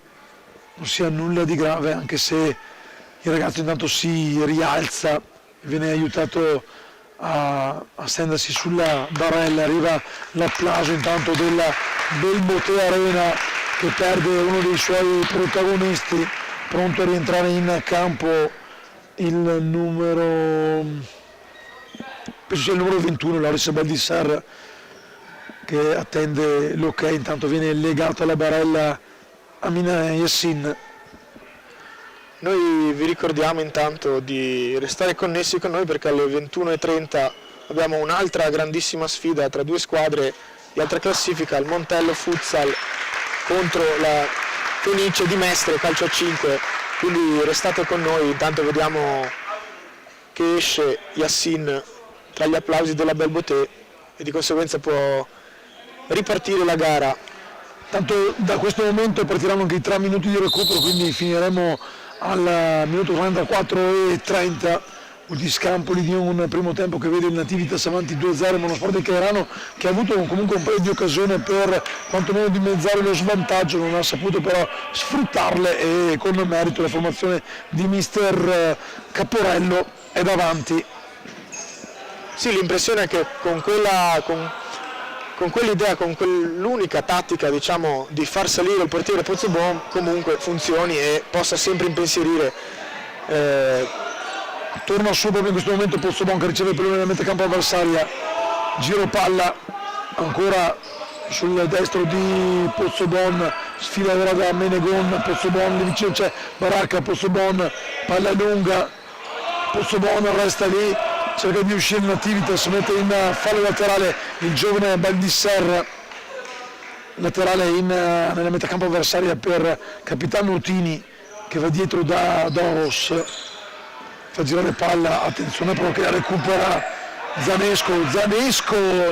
non sia nulla di grave, anche se il ragazzo intanto si rialza, viene aiutato a stendersi sulla barella, arriva l'applauso intanto della Belbote Arena che perde uno dei suoi protagonisti, pronto a rientrare in campo il numero, penso sia il numero 21, Loris Baldisser, che attende l'ok, intanto viene legato alla barella Amin Yassin. Noi vi ricordiamo intanto di restare connessi con noi perché alle 21:30 abbiamo un'altra grandissima sfida tra due squadre di altra classifica, il Montello Futsal contro la Fenice di Mestre calcio a 5, quindi restate con noi, intanto vediamo che esce Yassin tra gli applausi della Belbote e di conseguenza può ripartire la gara. Tanto da questo momento partiranno anche i 3 minuti di recupero, quindi finiremo al minuto 44:30, di scampoli di un primo tempo che vede il Nativitas avanti 2-0, Monosport di Cairano che ha avuto comunque un paio di occasioni per quantomeno dimezzare lo svantaggio, non ha saputo però sfruttarle e con merito la formazione di mister Caporello è davanti. Sì, l'impressione è che con quell'idea, con quell'unica tattica, diciamo, di far salire il portiere Pozzobon comunque funzioni e possa sempre impensierire. Torna su proprio in questo momento Pozzobon che riceve preliminarmente campo avversaria, giro palla ancora sul destro di Pozzobon, sfida ora da Menegon, Pozzobon, lì vicino c'è Baracca, Pozzobon, palla lunga, Pozzobon resta lì, cerca di uscire il Nativitas, mette in fallo laterale il giovane Baldisser, laterale nella metacampo avversaria per Capitano Utini che va dietro da Doros, fa girare palla, attenzione però che la recupera Zanesco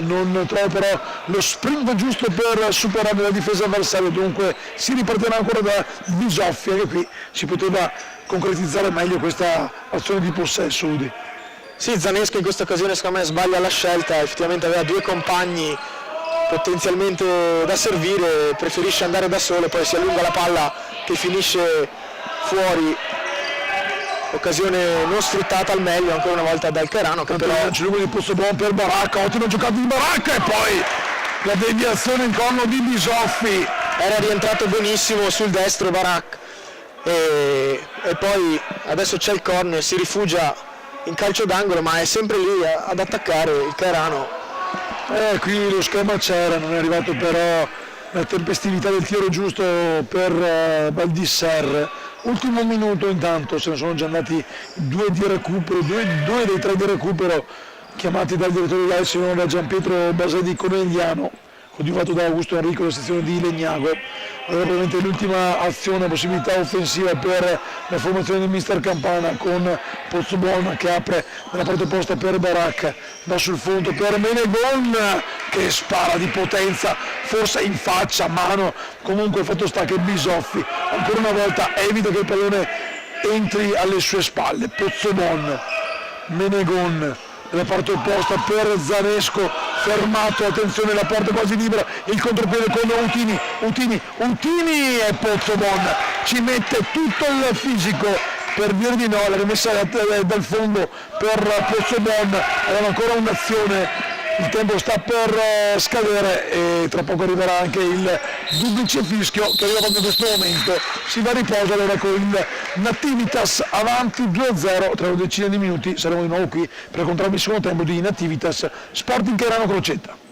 non trova però lo sprint giusto per superare la difesa avversaria, dunque si ripartirà ancora da Bisoffi, che qui si poteva concretizzare meglio questa azione di possesso. Udi. Sì, Zanesco in questa occasione secondo me sbaglia la scelta, effettivamente aveva due compagni potenzialmente da servire, preferisce andare da solo, poi si allunga la palla che finisce fuori, occasione non sfruttata al meglio ancora una volta dal Cairano che però... C'è lungo di Pozzobon per Baracca, ottima giocata di Baracca e poi la deviazione in corno di Bisoffi. Era rientrato benissimo sul destro Baracca e poi adesso c'è il corner, si rifugia in calcio d'angolo ma è sempre lì ad attaccare il Cairano. Qui lo schema c'era, non è arrivato però la tempestività del tiro giusto per Baldisser. Ultimo minuto intanto, se ne sono già andati due di recupero, due dei 3 di recupero chiamati dal direttore Gaissi, da Gianpietro Basè di Conegliano. coadiuvato da Augusto Enrico della sezione di Legnago. Allora probabilmente l'ultima azione, possibilità offensiva per la formazione del mister Campana, con Pozzobuona che apre nella parte opposta per Barak, va sul fondo per Menegon che spara di potenza, forse in faccia, mano, comunque il fatto sta che Bisoffi ancora una volta evita che il pallone entri alle sue spalle. Pozzobon, Menegon nella parte opposta per Zanesco, fermato, attenzione, la porta quasi libera, il contropiede con Utini e Pozzobon ci mette tutto il fisico per dirvi no, la rimessa dal fondo per Pozzobon, aveva ancora un'azione, il tempo sta per scadere e tra poco arriverà anche il duplice fischio che arriva proprio in questo momento. Si va a riposo allora con il Nativitas avanti 2-0, tra una decina di minuti saremo di nuovo qui per incontrarvi il secondo tempo di Nativitas Sporting Cairano Crocetta.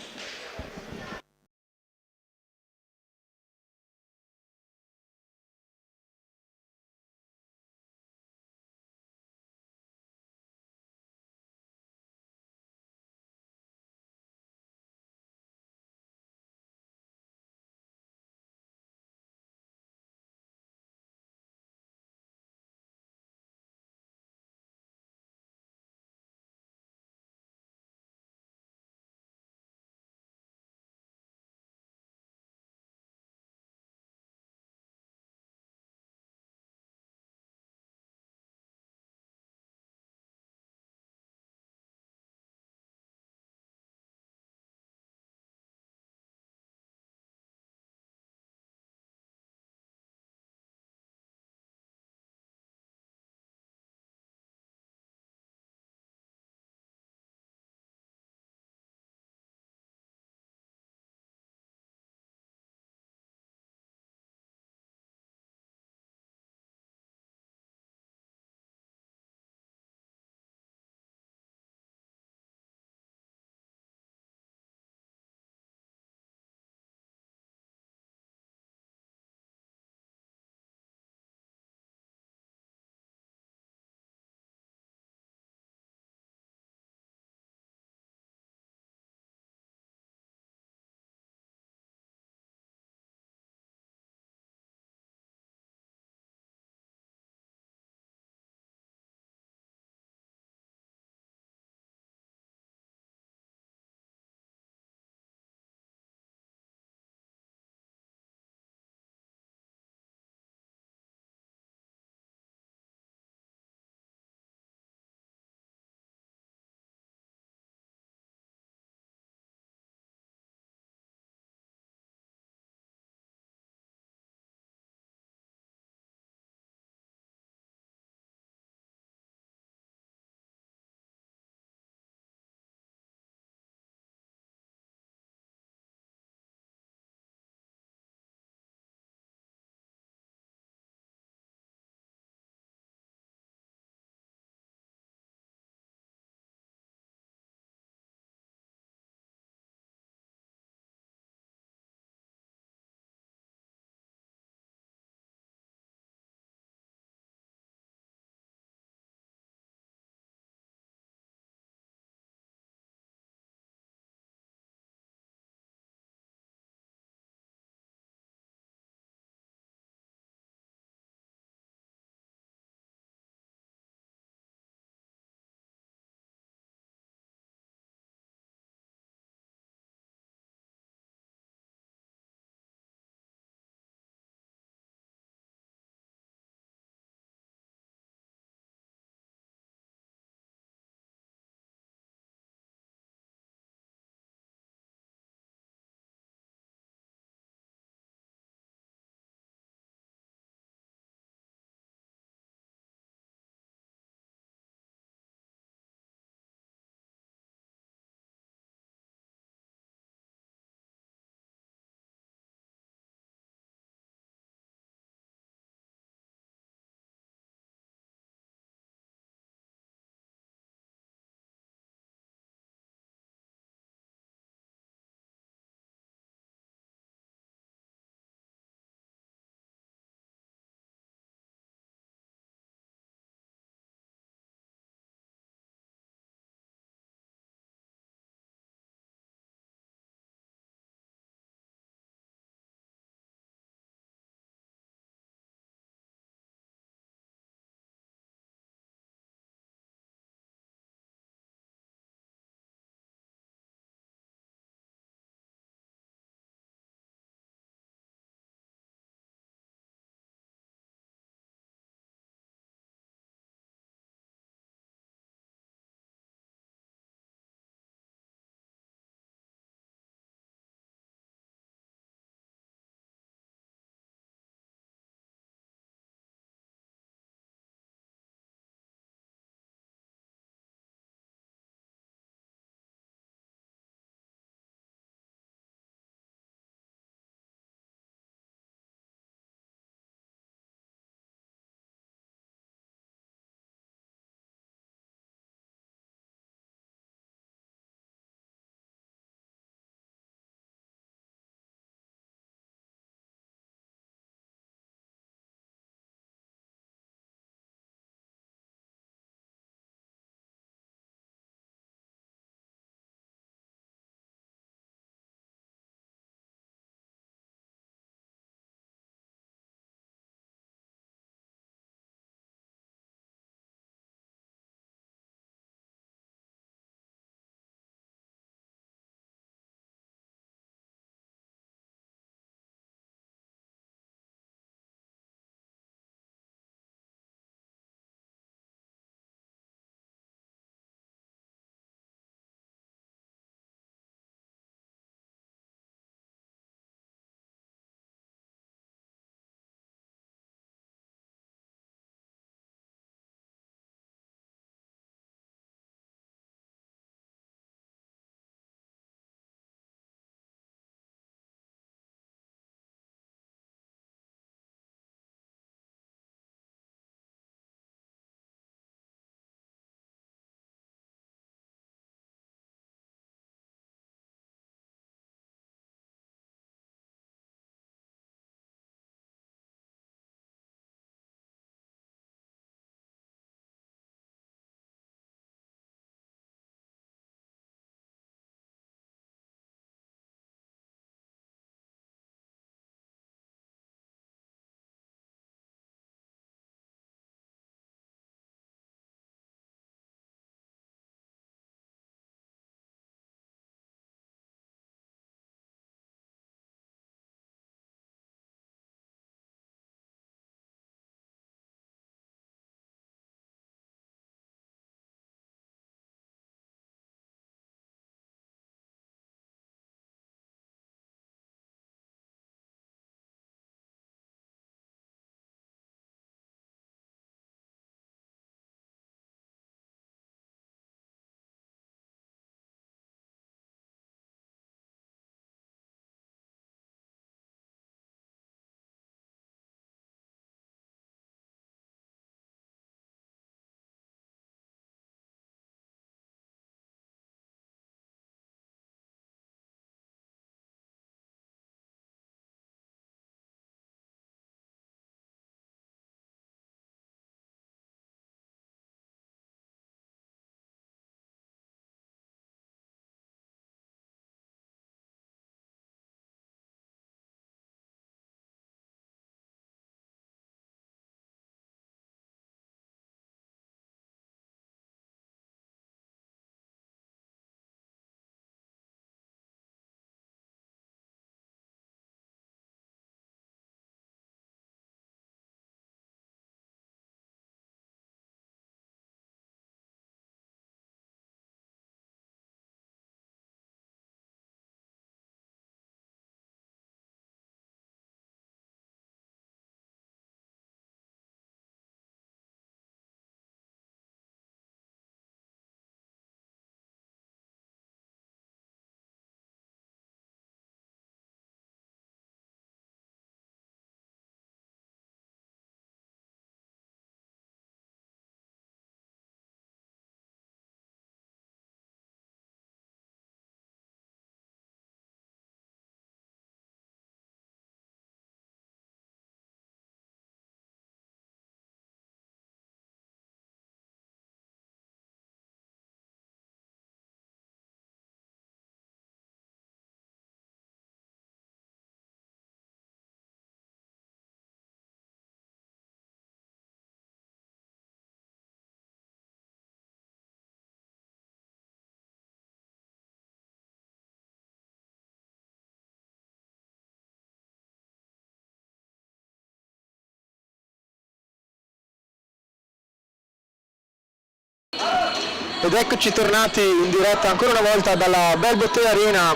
Ed eccoci tornati in diretta ancora una volta dalla Bell Bottega Arena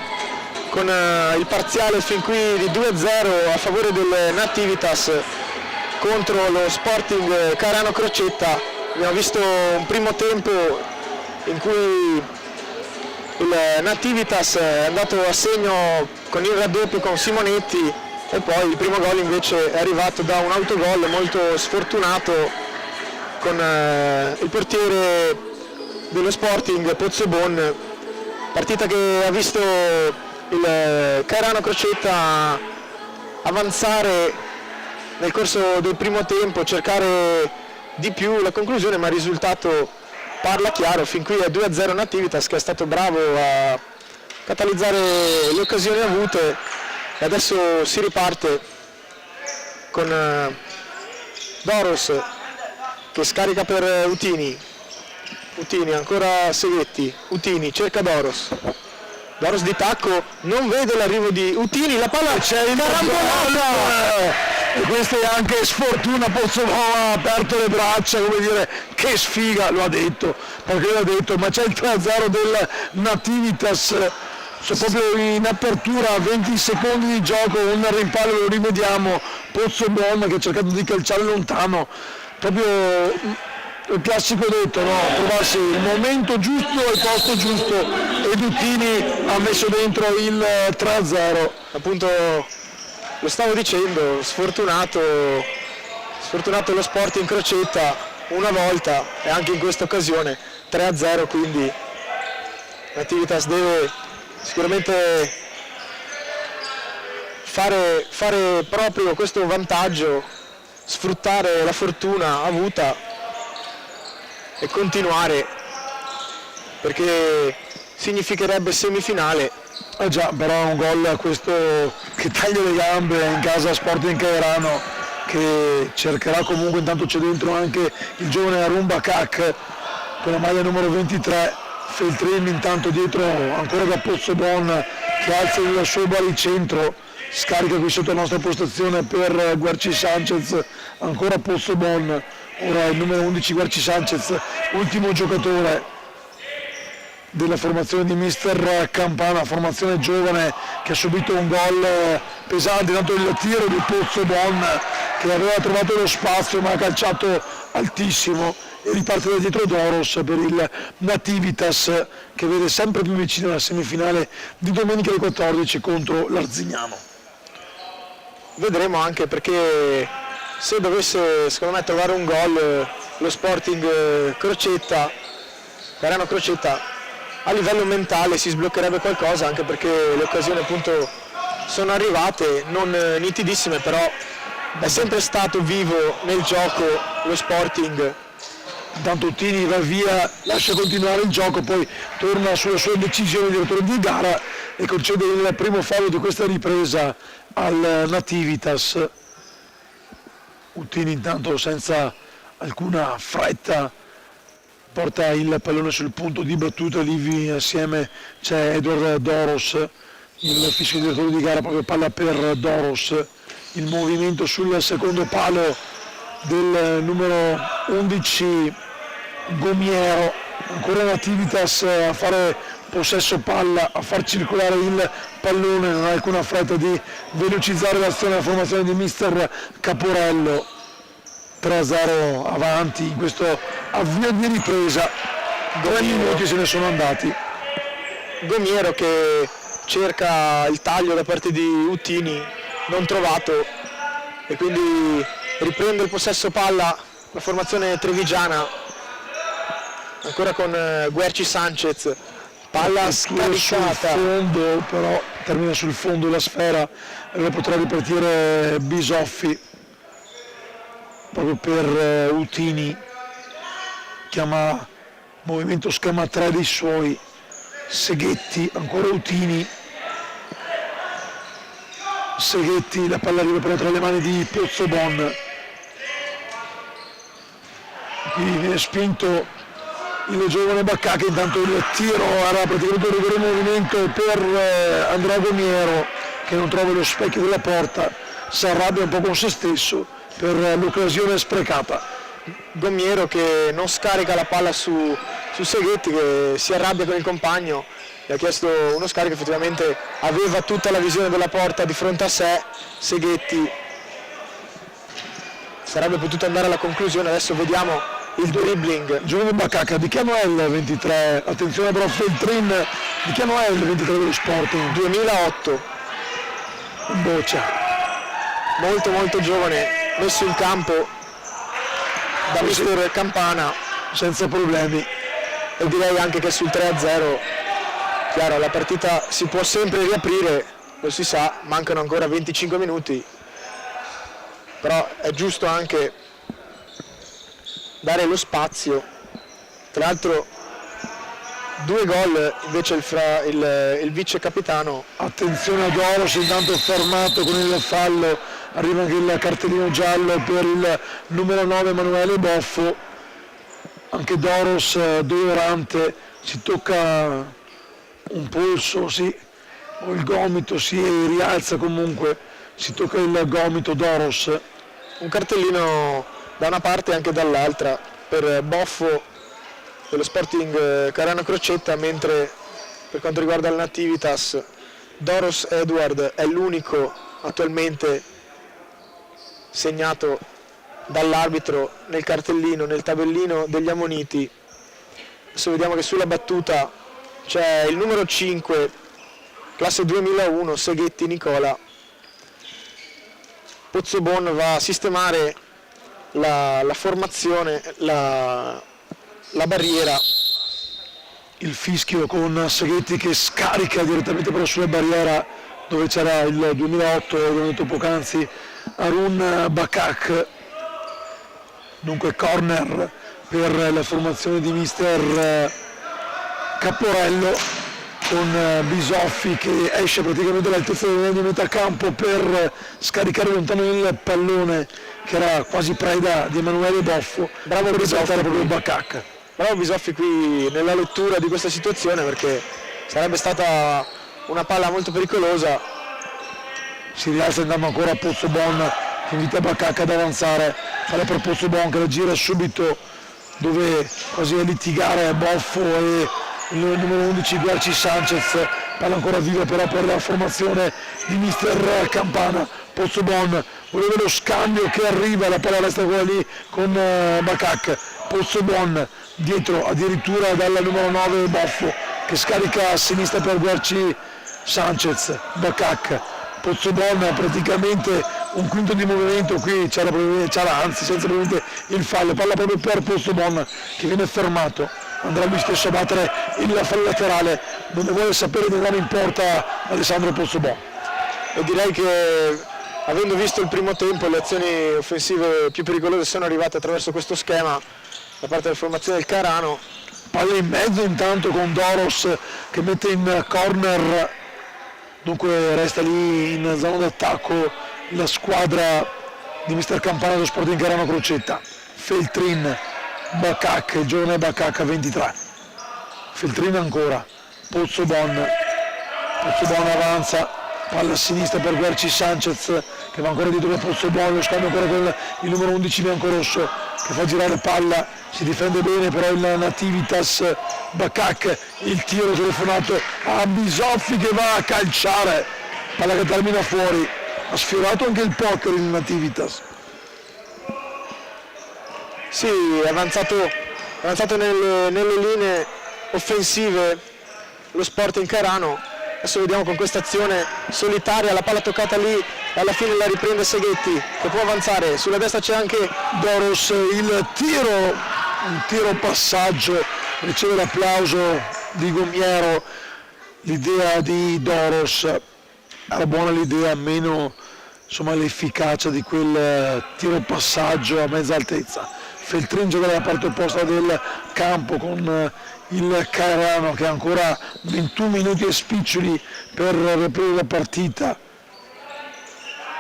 con il parziale fin qui di 2-0 a favore del Nativitas contro lo Sporting Cairano Crocetta. Abbiamo visto un primo tempo in cui il Nativitas è andato a segno con il raddoppio con Simonetti e poi il primo gol invece è arrivato da un autogol molto sfortunato con il portiere dello Sporting Pozzobon, partita che ha visto il Cairano Crocetta avanzare nel corso del primo tempo, cercare di più la conclusione, ma il risultato parla chiaro. Fin qui è 2-0 Nativitas, che è stato bravo a catalizzare le occasioni avute, e adesso si riparte con Doros che scarica per Utini. Utini, ancora Seghetti, Utini cerca Doros di tacco, non vede l'arrivo di Utini, la palla c'è in carambolata e questa è anche sfortuna. Pozzobon ha aperto le braccia, come dire, che sfiga, lo ha detto, perché l'ha detto, ma c'è il 3-0 del Nativitas, cioè proprio in apertura, 20 secondi di gioco, un rimpallo, lo rimediamo, Pozzobon che ha cercato di calciare lontano, proprio il classico detto, no? Trovarsi il momento giusto al posto giusto, e Duttini ha messo dentro il 3-0. Appunto, lo stavo dicendo, sfortunato lo Sporting Crocetta una volta e anche in questa occasione 3-0, quindi Nativitas deve sicuramente fare proprio questo vantaggio, sfruttare la fortuna avuta e continuare, perché significherebbe semifinale. Già, però è un gol questo che taglia le gambe in casa Sporting Cairano, che cercherà comunque. Intanto c'è dentro anche il giovane Arumba Kak con la maglia numero 23, Feltrin intanto dietro ancora da Pozzobon che alza il suo baricentro, scarica qui sotto la nostra postazione per Guerci Sanchez, ancora Pozzobon. Ora il numero 11 Guerci Sanchez, ultimo giocatore della formazione di mister Campana, formazione giovane che ha subito un gol pesante, tanto il tiro di Pozzobon che aveva trovato lo spazio ma ha calciato altissimo, e riparte da dietro Doros per il Nativitas, che vede sempre più vicino alla semifinale di domenica alle 14 contro l'Arzignano. Vedremo anche, perché se dovesse secondo me trovare un gol lo Sporting Cairano Crocetta, a livello mentale si sbloccherebbe qualcosa, anche perché le occasioni appunto sono arrivate, non nitidissime, però è sempre stato vivo nel gioco lo Sporting. Intanto Utini va via, lascia continuare il gioco, poi torna sulla sua decisione di direttore di gara e concede il primo fallo di questa ripresa al Nativitas. Utini intanto senza alcuna fretta porta il pallone sul punto di battuta, lì assieme c'è Edward Doros, il fischio direttore di gara, proprio palla per Doros, il movimento sul secondo palo del numero 11 Gomiero, ancora Nativitas a fare possesso palla, a far circolare il pallone, non ha alcuna fretta di velocizzare l'azione della formazione di mister Caporello. 3-0 avanti in questo avvio di ripresa, 3 minuti se ne sono andati. Gomiero che cerca il taglio da parte di Utini, non trovato, e quindi riprende il possesso palla la formazione trevigiana, ancora con Guerci Sanchez, palla scaricata sul fondo, però termina sul fondo la sfera e potrà ripartire Bisoffi proprio per Utini, chiama movimento schema 3 dei suoi, Seghetti, ancora Utini, Seghetti, la palla arriva però tra le mani di Pozzobon, qui viene spinto il giovane Baccà, che intanto il tiro era praticamente un rigore in movimento per Andrea Gomiero, che non trova lo specchio della porta, si arrabbia un po' con se stesso per l'occasione sprecata. Gommiero che non scarica la palla su Seghetti, che si arrabbia con il compagno, gli ha chiesto uno scarico, effettivamente aveva tutta la visione della porta di fronte a sé, Seghetti sarebbe potuto andare alla conclusione. Adesso vediamo il dribbling. Giovanni Bacacca, di che anno è il 23? Attenzione però Feltrin, di che anno è il 23 dello Sporting? 2008, In boccia. molto giovane, messo in campo da mister Campana, Senza problemi. e direi anche che sul 3-0, chiaro, la partita si può sempre riaprire, lo si sa, mancano ancora 25 minuti, però è giusto anche dare lo spazio. Tra l'altro 2 gol invece il vice capitano. Attenzione a Doros, intanto fermato con il fallo, arriva anche il cartellino giallo per il numero 9 Emanuele Boffo. Anche Doros dolorante, si tocca un polso, sì, o il gomito, si rialza comunque, si tocca il gomito Doros. Un cartellino da una parte e anche dall'altra per Boffo dello Sporting Carano Crocetta, mentre per quanto riguarda il Nativitas Doros Edward è l'unico attualmente segnato dall'arbitro nel cartellino, nel tabellino degli ammoniti. Adesso vediamo che sulla battuta c'è il numero 5, classe 2001, Seghetti Nicola. Pozzobon va a sistemare la formazione, la barriera. Il fischio con Seghetti che scarica direttamente però sulla barriera dove c'era il 2008, l'abbiamo detto poc'anzi, Harun Bakak. Dunque corner per la formazione di mister Caporello, con Bisoffi che esce praticamente all'altezza della linea di metà campo per scaricare lontano il pallone che era quasi preda di Emanuele Boffo. Bravo per Bisoffi, risaltare proprio Bakak. Bravo Bisoffi qui nella lettura di questa situazione, perché sarebbe stata una palla molto pericolosa. Si rialza intanto ancora Pozzobon che invita Bakak ad avanzare, palla per Pozzobon che la gira subito dove quasi a litigare Boffo e il numero 11 Guarci Sanchez, palla ancora viva però per la formazione di mister Campana. Pozzobon voleva lo scambio che arriva, la palla resta quella lì con Bakak. Pozzobon dietro addirittura dal numero 9 Boffo che scarica a sinistra per Guarci Sanchez. Bakak, Pozzobon praticamente un quinto di movimento, qui c'era anzi senza probabilmente il fallo, palla proprio per Pozzobon che viene fermato, andrà lui stesso a battere il fallo laterale, non ne vuole sapere di andare in porta Alessandro Pozzobon. E direi che, avendo visto il primo tempo, le azioni offensive più pericolose sono arrivate attraverso questo schema da parte della formazione del Carano. Palla in mezzo intanto con Doros che mette in corner, dunque resta lì in zona d'attacco la squadra di mister Campana dello Sporting Carano Crocetta. Feltrin, Bakak, il giovane Bakak 23. Feltrin ancora, Pozzobon avanza, palla a sinistra per Guarci Sanchez che va ancora dietro da Pozzobon, lo scambio ancora con il numero 11 biancorosso che fa girare palla, si difende bene però il Nativitas. Bakak, il tiro telefonato a Bisoffi che va a calciare, palla che termina fuori, ha sfiorato anche il poker il Nativitas. Sì, è avanzato nelle linee offensive lo Sporting Carano. Adesso vediamo con questa azione solitaria, la palla toccata lì e alla fine la riprende Seghetti che può avanzare, sulla destra c'è anche Doros, il tiro, un tiro passaggio, riceve l'applauso di Gommiero. L'idea di Doros era buona, l'idea, meno insomma l'efficacia di quel tiro passaggio a mezza altezza. Feltrin gioca dalla parte opposta del campo con il Carano che ha ancora 21 minuti e spiccioli per riprendere la partita.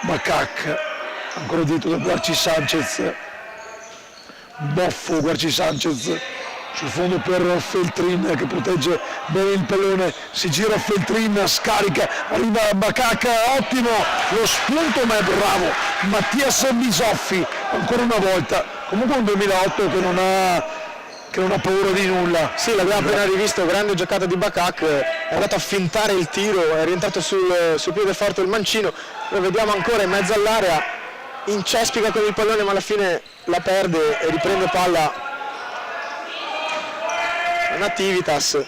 Bakak ancora dietro da Guarci Sanchez, Boffo, Guarci Sanchez sul fondo per Feltrin che protegge bene il pallone, si gira Feltrin, scarica, arriva Bakak, ottimo lo spunto, ma è bravo Mattias Bisoffi ancora una volta comunque un 2008 che non ha paura di nulla. Sì, l'abbiamo appena rivisto, grande giocata di Bakak, è andato a fintare il tiro, è rientrato sul piede forte il mancino, lo vediamo ancora in mezzo all'area, incespica con il pallone ma alla fine la perde e riprende palla Nativitas.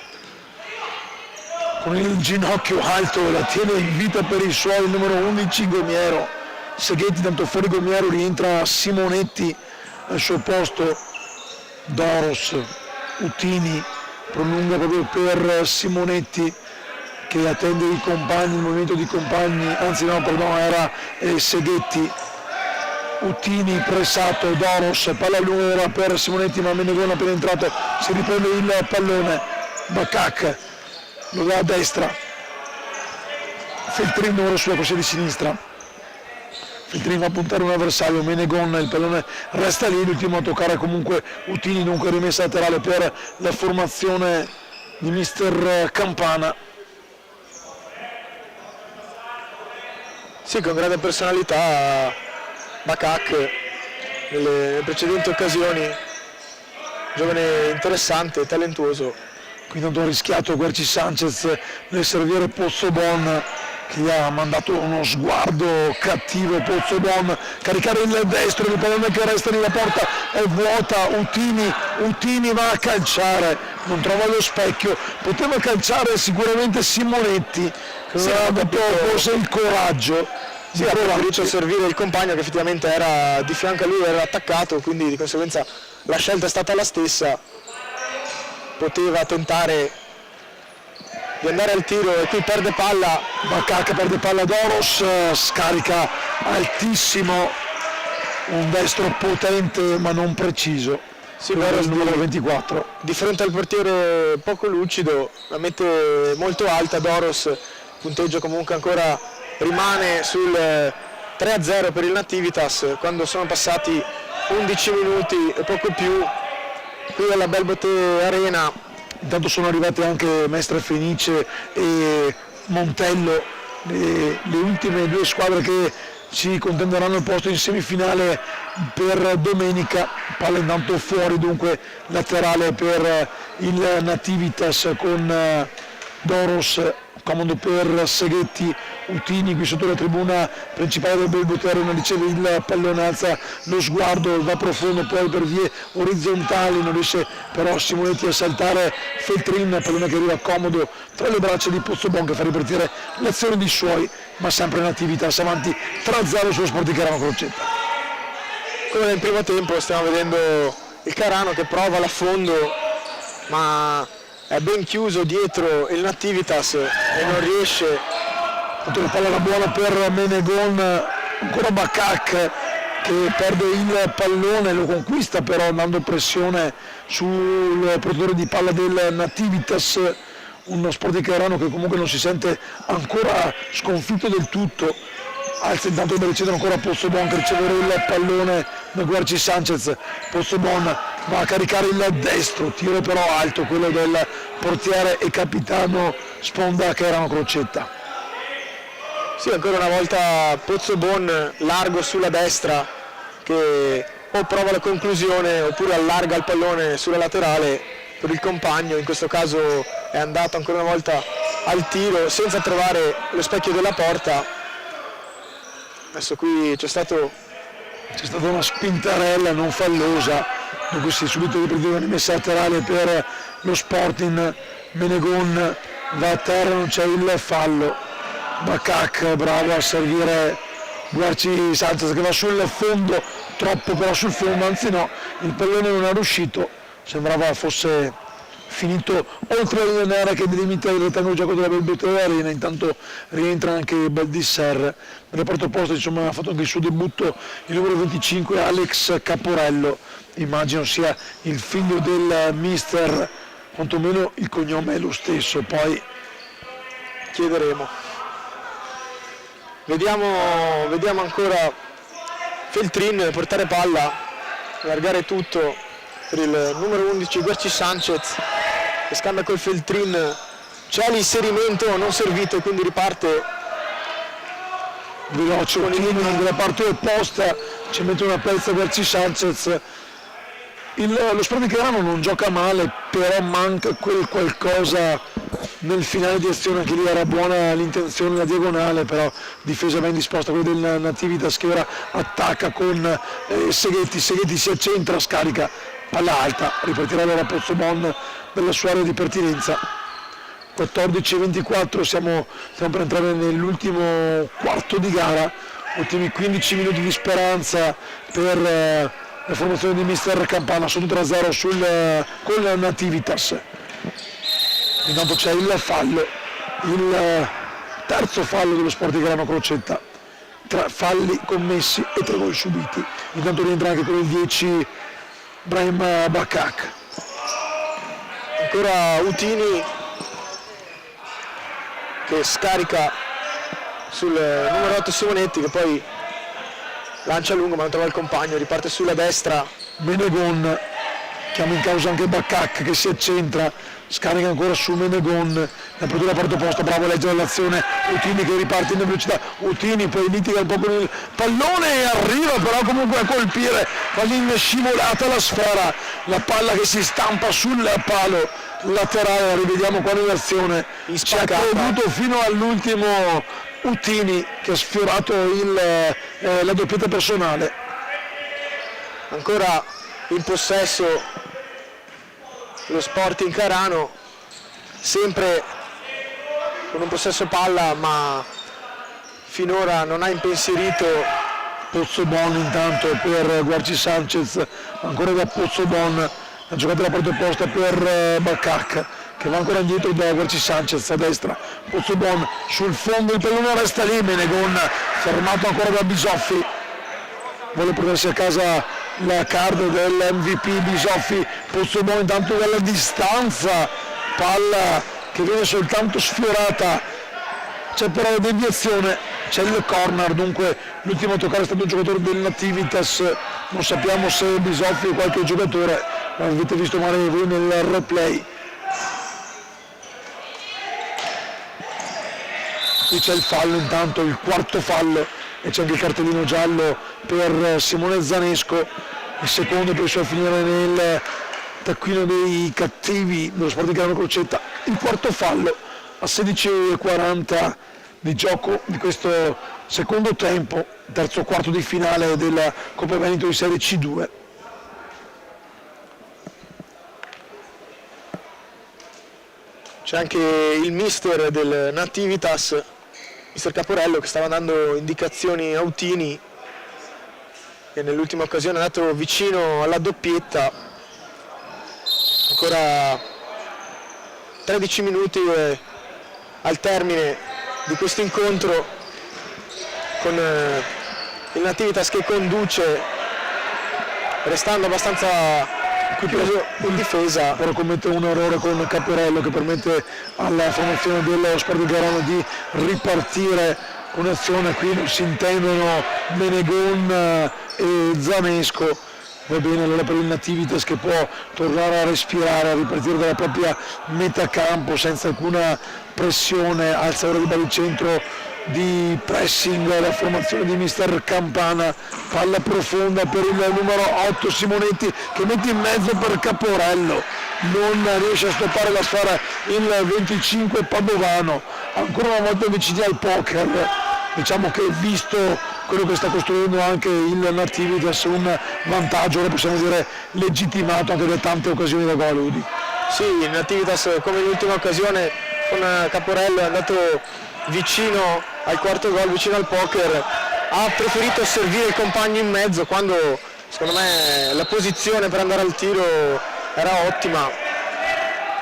Con il ginocchio alto la tiene in vita per i suoi, il numero 11 Gomiero. Seghetti tanto fuori Gomiero, rientra Simonetti al suo posto, Doros, Utini prolunga proprio per Simonetti che attende i compagni, il movimento di compagni, anzi no, perdono, era Seghetti. Utini pressato, Doros, palla lunga per Simonetti ma Menegon appena entrato, si riprende il pallone, Bakak lo dà a destra, Feltrin ora sulla corsia di sinistra, Feltrin va a puntare un avversario, Menegon, il pallone resta lì, l'ultimo a toccare comunque Utini, dunque rimessa laterale per la formazione di mister Campana. Sì, con grande personalità Bakak nelle precedenti occasioni, giovane interessante, talentuoso. Qui tanto ha rischiato Guerci Sanchez nel servire Pozzobon che gli ha mandato uno sguardo cattivo. Pozzobon caricare il destro, il pallone che resta nella porta è vuota, Utini va a calciare, non trova lo specchio, poteva calciare sicuramente Simonetti che non aveva dato forse il coraggio. Sì, ha preferito servire il compagno che effettivamente era di fianco a lui, era attaccato, quindi di conseguenza la scelta è stata la stessa. Poteva tentare di andare al tiro e qui perde palla. Bakak perde palla, Doros scarica altissimo, un destro potente ma non preciso. Sì, il numero 24. Di fronte al portiere poco lucido, la mette molto alta Doros, il punteggio comunque ancora rimane sul 3-0 per il Nativitas quando sono passati 11 minuti e poco più qui alla Belbote Arena. Intanto sono arrivate anche Mestre Fenice e Montello, le ultime due squadre che ci contenderanno il posto in semifinale per domenica. Palla intanto fuori, dunque laterale per il Nativitas con Doros, comodo per Seghetti, Utini qui sotto la tribuna principale del Belbote Arena, riceve il pallone, alza lo sguardo, va profondo poi per vie orizzontali, non riesce però Simonetti a saltare Feltrin, pallone che arriva comodo tra le braccia di Pozzobon che fa ripartire l'azione di suoi, ma sempre Nativitas avanti 3-0 sullo Sporting Carano Crocetta. Come nel primo tempo stiamo vedendo il Carano che prova l'affondo ma è ben chiuso dietro il Nativitas e non riesce. La palla era buona per Menegon, ancora Bakak che perde il pallone, lo conquista però andando pressione sul produttore di palla del Nativitas, uno Sporting Carano che comunque non si sente ancora sconfitto del tutto. Alza intanto da ricevere ancora Pozzobon che ricevere il pallone da Guerci Sanchez. Pozzobon va a caricare il destro, tiro però alto, quello del portiere e capitano Sponda Carano Crocetta. Sì, ancora una volta Pozzobon largo sulla destra che o prova la conclusione oppure allarga il pallone sulla laterale per il compagno, in questo caso è andato ancora una volta al tiro senza trovare lo specchio della porta. Adesso qui c'è stata una spintarella non fallosa, dunque si è subito riprendeva una rimessa laterale per lo Sporting. Menegon va a terra, non c'è il fallo. Bakak bravo a servire Guerci Sanchez che va sul fondo, troppo però sul fondo, anzi no, il pallone non è riuscito, sembrava fosse finito oltre la linea nera che delimita il rettangolo gioco della Belbote Arena. Intanto rientra anche Baldisser nel reparto posto, insomma ha fatto anche il suo debutto il numero 25 Alex Caporello, immagino sia il figlio del mister, quantomeno il cognome è lo stesso, poi chiederemo. Vediamo ancora Feltrin portare palla, allargare tutto per il numero 11 Guerci Sanchez che scambia col Feltrin, c'è l'inserimento non servito e quindi riparte veloce Utini dalla parte opposta, ci mette una pezza Guerci Sanchez lo Sporting Carano non gioca male, però manca quel qualcosa nel finale di azione. Anche lì era buona l'intenzione, la diagonale, però difesa ben disposta, quello del Nativitas che ora attacca con Seghetti si accentra, scarica, palla alta, ripartirà allora Pozzobon dalla sua area di pertinenza. 14-24, stiamo per entrare nell'ultimo quarto di gara, ultimi 15 minuti di speranza per la formazione di mister Campana, sono 3-0 con il Nativitas. Intanto c'è il fallo, il terzo fallo dello Sporting Carano Crocetta, 3 falli commessi e 3 gol subiti. Intanto rientra anche con il 10 Brahim Bakak. Ancora Utini che scarica sul numero 8 Simonetti, che poi lancia lungo ma non trova il compagno, riparte sulla destra. Menegon chiama in causa anche Bakak che si accentra, scarica ancora su Menegon, l'apertura parte opposta, bravo a leggere l'azione, Utini che riparte in velocità, Utini poi litiga un po' con il pallone e arriva però comunque a colpire, pallina scivolata la sfera, la palla che si stampa sul palo laterale, rivediamo qua nell'azione, ci ha creduto fino all'ultimo Utini che ha sfiorato la doppietta personale. Ancora in possesso lo Sporting Carano, sempre con un possesso palla ma finora non ha impensierito. Pozzobon intanto per Guarci Sanchez, ancora da Pozzobon, la giocata alla parte opposta per Bakak che va ancora indietro da Guarci Sanchez a destra, Pozzobon sul fondo, il pallone resta lì, Menegon fermato ancora da Bisoffi, vuole portarsi a casa la card dell'MVP Bisoffi, Pozzobon intanto dalla distanza, palla che viene soltanto sfiorata, c'è però la deviazione, c'è il corner, dunque l'ultimo a toccare è stato un giocatore del Nativitas, non sappiamo se Bisoffi o qualche giocatore, l'avete visto magari voi nel replay. Qui c'è il fallo intanto, il quarto fallo, e c'è anche il cartellino giallo per Simone Zanesco, il secondo per il suo finire nel taccuino dei cattivi dello Sporting Carano Crocetta, il quarto fallo a 16:40 di gioco di questo secondo tempo, terzo quarto di finale della Coppa Veneto di Serie C2. C'è anche il mister del Nativitas, mister Caporello, che stava dando indicazioni a Utini, che nell'ultima occasione è andato vicino alla doppietta. Ancora 13 minuti al termine di questo incontro, con il Nativitas che conduce, restando abbastanza qui preso in difesa. Però commette un errore con Caporello che permette alla formazione dello Sporting Carano di ripartire con azione. Qui non si intendono Menegon e Zanesco. Va bene allora per il Nativitas che può tornare a respirare, a ripartire dalla propria metà campo senza alcuna pressione, alza ora di baricentro di pressing la formazione di mister Campana, palla profonda per il numero 8 Simonetti che mette in mezzo per Caporello, non riesce a stoppare la sfera il 25 Padovano, ancora una volta vicini al poker, diciamo che visto quello che sta costruendo anche il Nativitas, un vantaggio, ora possiamo dire legittimato anche da tante occasioni da gol. Udi. Sì, il Nativitas come l'ultima occasione con Caporello è andato vicino al quarto gol, vicino al poker, ha preferito servire il compagno in mezzo quando secondo me la posizione per andare al tiro era ottima,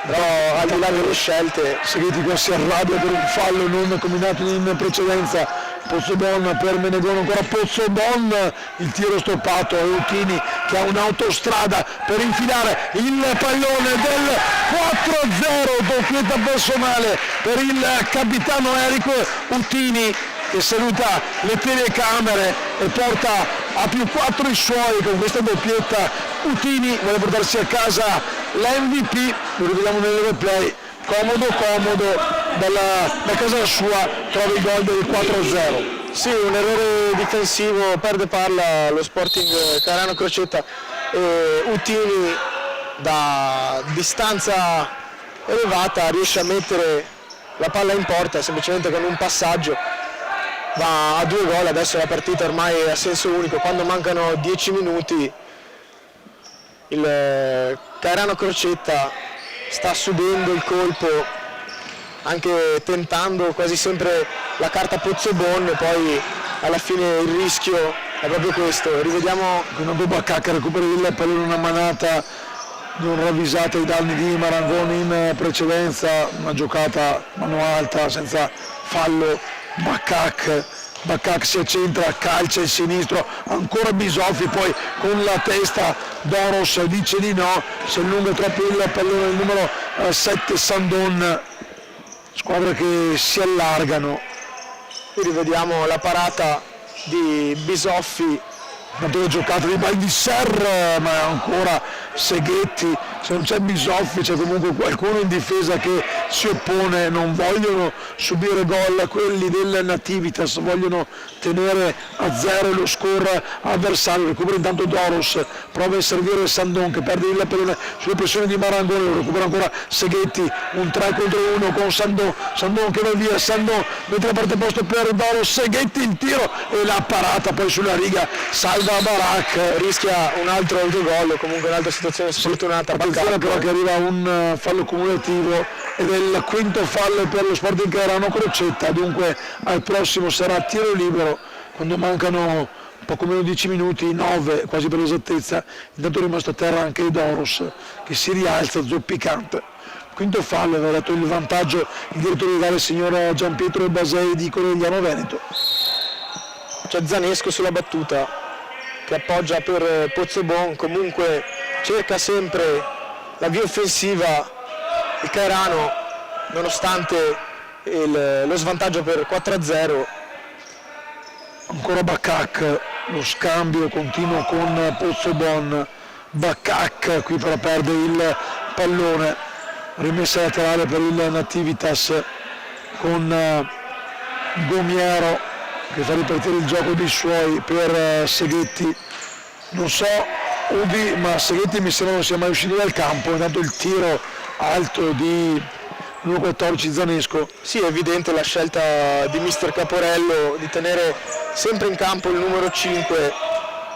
però al di là delle scelte. Seghetti qua si arrabbia per un fallo non combinato in precedenza. Pozzobon per Menegon, ancora Pozzobon, il tiro stoppato a Utini che ha un'autostrada per infilare il pallone del 4-0, doppietta personale per il capitano Enrico Utini che saluta le telecamere e porta a +4 i suoi con questa doppietta. Utini vuole portarsi a casa l'MVP, lo rivediamo nel replay, comodo da casa sua trova il gol del 4-0. Sì, un errore difensivo, perde palla lo Sporting Carano Crocetta, e Utini da distanza elevata riesce a mettere la palla in porta semplicemente con un passaggio, va a 2 gol. Adesso la partita ormai è a senso unico, quando mancano 10 minuti il Cairano Crocetta sta subendo il colpo, anche tentando quasi sempre la carta Pozzobon, poi alla fine il rischio è proprio questo. Rivediamo Fernando Baccacca recupera il pallone, una manata non ravvisata ai danni di Marangon in precedenza, una giocata mano alta senza fallo. Baccacca si accentra, calcia il sinistro, ancora Bisoffi, poi con la testa Doros dice di no, si allunga troppo il pallone, il numero 7 Sandon, squadre che si allargano. Qui rivediamo la parata di Bisoffi, Tanto la giocata di Baldisser, ma ancora Seghetti, se non c'è Bisoffi c'è comunque qualcuno in difesa che si oppone, non vogliono subire gol quelli del Nativitas, vogliono tenere a 0 lo score avversario. Recupera intanto Doros, prova a servire Sandon che perde il pallone sulle pressioni di Marangoni, recupera ancora Seghetti, un 3 contro 1 con Sandon che va via, Sandon mette la parte a posto per Doros, Seghetti il tiro e la parata poi sulla riga, salva Barak, rischia un altro autogol, comunque un'altra situazione sfortunata. Attenzione però che arriva un fallo cumulativo ed è il quinto fallo per lo Sporting Cairano Crocetta, dunque al prossimo sarà tiro libero quando mancano poco meno di 10 minuti, 9 quasi per l'esattezza. Intanto è rimasto a terra anche Doros che si rialza zoppicante. Quinto fallo, aveva dato il vantaggio il direttore di gara, il signor Gianpietro Basei di Conegliano Veneto. C'è Zanesco sulla battuta che appoggia per Pozzobon, comunque cerca sempre la via offensiva il Cairano nonostante lo svantaggio per 4-0. Ancora Baccacca, lo scambio continuo con Pozzobon, Baccacca qui però perde il pallone, rimessa laterale per il Nativitas con Gomiero che fa ripartire il gioco dei suoi per Seghetti. Non so Udi, ma Seghetti mi sembra non sia mai uscito dal campo, intanto il tiro alto di numero 14 Zanesco. Sì, è evidente la scelta di mister Caporello di tenere sempre in campo il numero 5,